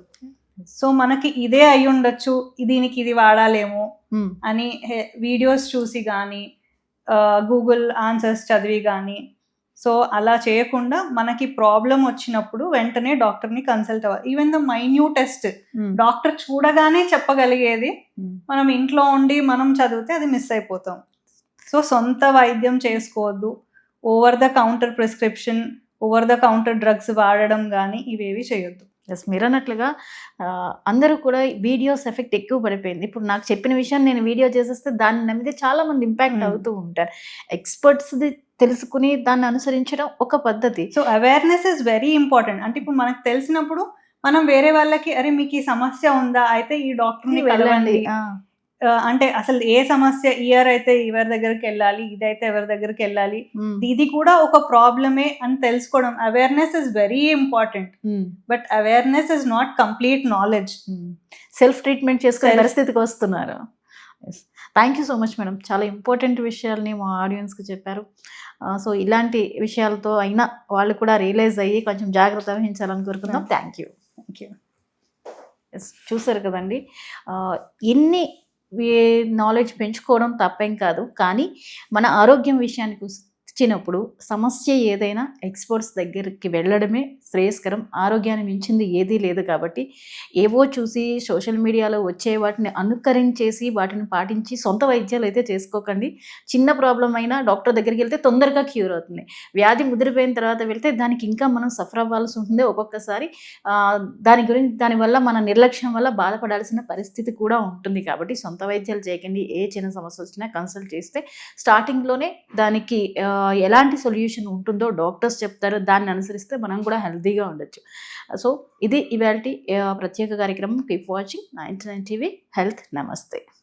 సో మనకి ఇదే అయి ఉండొచ్చు, దీనికి ఇది వాడాలేమో అని వీడియోస్ చూసి కానీ గూగుల్ ఆన్సర్స్ చదివి కానీ, సో అలా చేయకుండా మనకి ప్రాబ్లం వచ్చినప్పుడు వెంటనే డాక్టర్ని కన్సల్ట్ అవ్వాలి. Even the minute test doctor చూడగానే చెప్పగలిగేది మనం ఇంట్లో ఉండి మనం చదివితే అది మిస్ అయిపోతాం. సో సొంత వైద్యం చేసుకోవద్దు. Over the counter prescription, over the counter drugs వాడడం కానీ ఇవేవి చేయొద్దు.
ఎస్, మీరు అన్నట్లుగా అందరూ కూడా వీడియోస్ ఎఫెక్ట్ ఎక్కువ పడిపోయింది. ఇప్పుడు నాకు చెప్పిన విషయాన్ని నేను వీడియో చేసేస్తే దాన్ని నమ్మితే చాలా మంది ఇంపాక్ట్ అవుతూ ఉంటారు. ఎక్స్పర్ట్స్ది తెలుసుకుని దాన్ని అనుసరించడం ఒక పద్ధతి.
So awareness is very important. అంటే ఇప్పుడు మనకు తెలిసినప్పుడు మనం వేరే వాళ్ళకి అరే మీకు ఈ సమస్య ఉందా అయితే ఈ డాక్టర్ని వెళ్ళండి అంటే అసలు ఏ సమస్య ఇయర్ అయితే ఎవరి దగ్గరికి వెళ్ళాలి, ఇదైతే ఎవరి దగ్గరికి వెళ్ళాలి, ఇది కూడా ఒక ప్రాబ్లమే అని తెలుసుకోవడం. Awareness is very important, but awareness is not complete knowledge.
Self treatment చేసుకునే పరిస్థితికి వస్తున్నారు. Thank you so much madam, చాలా ఇంపార్టెంట్ విషయాల్ని మా ఆడియన్స్కి చెప్పారు. సో ఇలాంటి విషయాలతో అయినా వాళ్ళు కూడా రియలైజ్ అయ్యి కొంచెం జాగ్రత్త వహించాలని కోరుకుందాం. Thank you. ఎస్, చూసారు కదండి, ఎన్ని నాలెడ్జ్ పెంచుకోవడం తప్పేం కాదు, కానీ మన ఆరోగ్యం విషయానికి వచ్చినప్పుడు సమస్య ఏదైనా ఎక్స్పర్ట్స్ దగ్గరికి వెళ్ళడమే శ్రేయస్కరం. ఆరోగ్యాన్ని మించింది ఏదీ లేదు. కాబట్టి ఏవో చూసి సోషల్ మీడియాలో వచ్చే వాటిని అనుకరించేసి వాటిని పాటించి సొంత వైద్యాలు అయితే చేసుకోకండి. చిన్న ప్రాబ్లం అయినా డాక్టర్ దగ్గరికి వెళ్తే తొందరగా క్యూర్ అవుతుంది. వ్యాధి ముదిరిపోయిన తర్వాత వెళ్తే దానికి ఇంకా మనం సఫర్ అవ్వాల్సి ఉంటుంది. ఒక్కొక్కసారి దానివల్ల మన నిర్లక్ష్యం వల్ల బాధపడాల్సిన పరిస్థితి కూడా ఉంటుంది. కాబట్టి సొంత వైద్యాలు చేయకండి. ఏ చిన్న సమస్య వచ్చినా కన్సల్ట్ చేస్తే స్టార్టింగ్లోనే దానికి ఎలాంటి సొల్యూషన్ ఉంటుందో డాక్టర్స్ చెప్తారు. దాన్ని అనుసరిస్తే మనం కూడా హెల్తీగా ఉండొచ్చు. సో ఇది ఇవాల్టి ప్రత్యేక కార్యక్రమం. Keep watching 99 TV health. నమస్తే.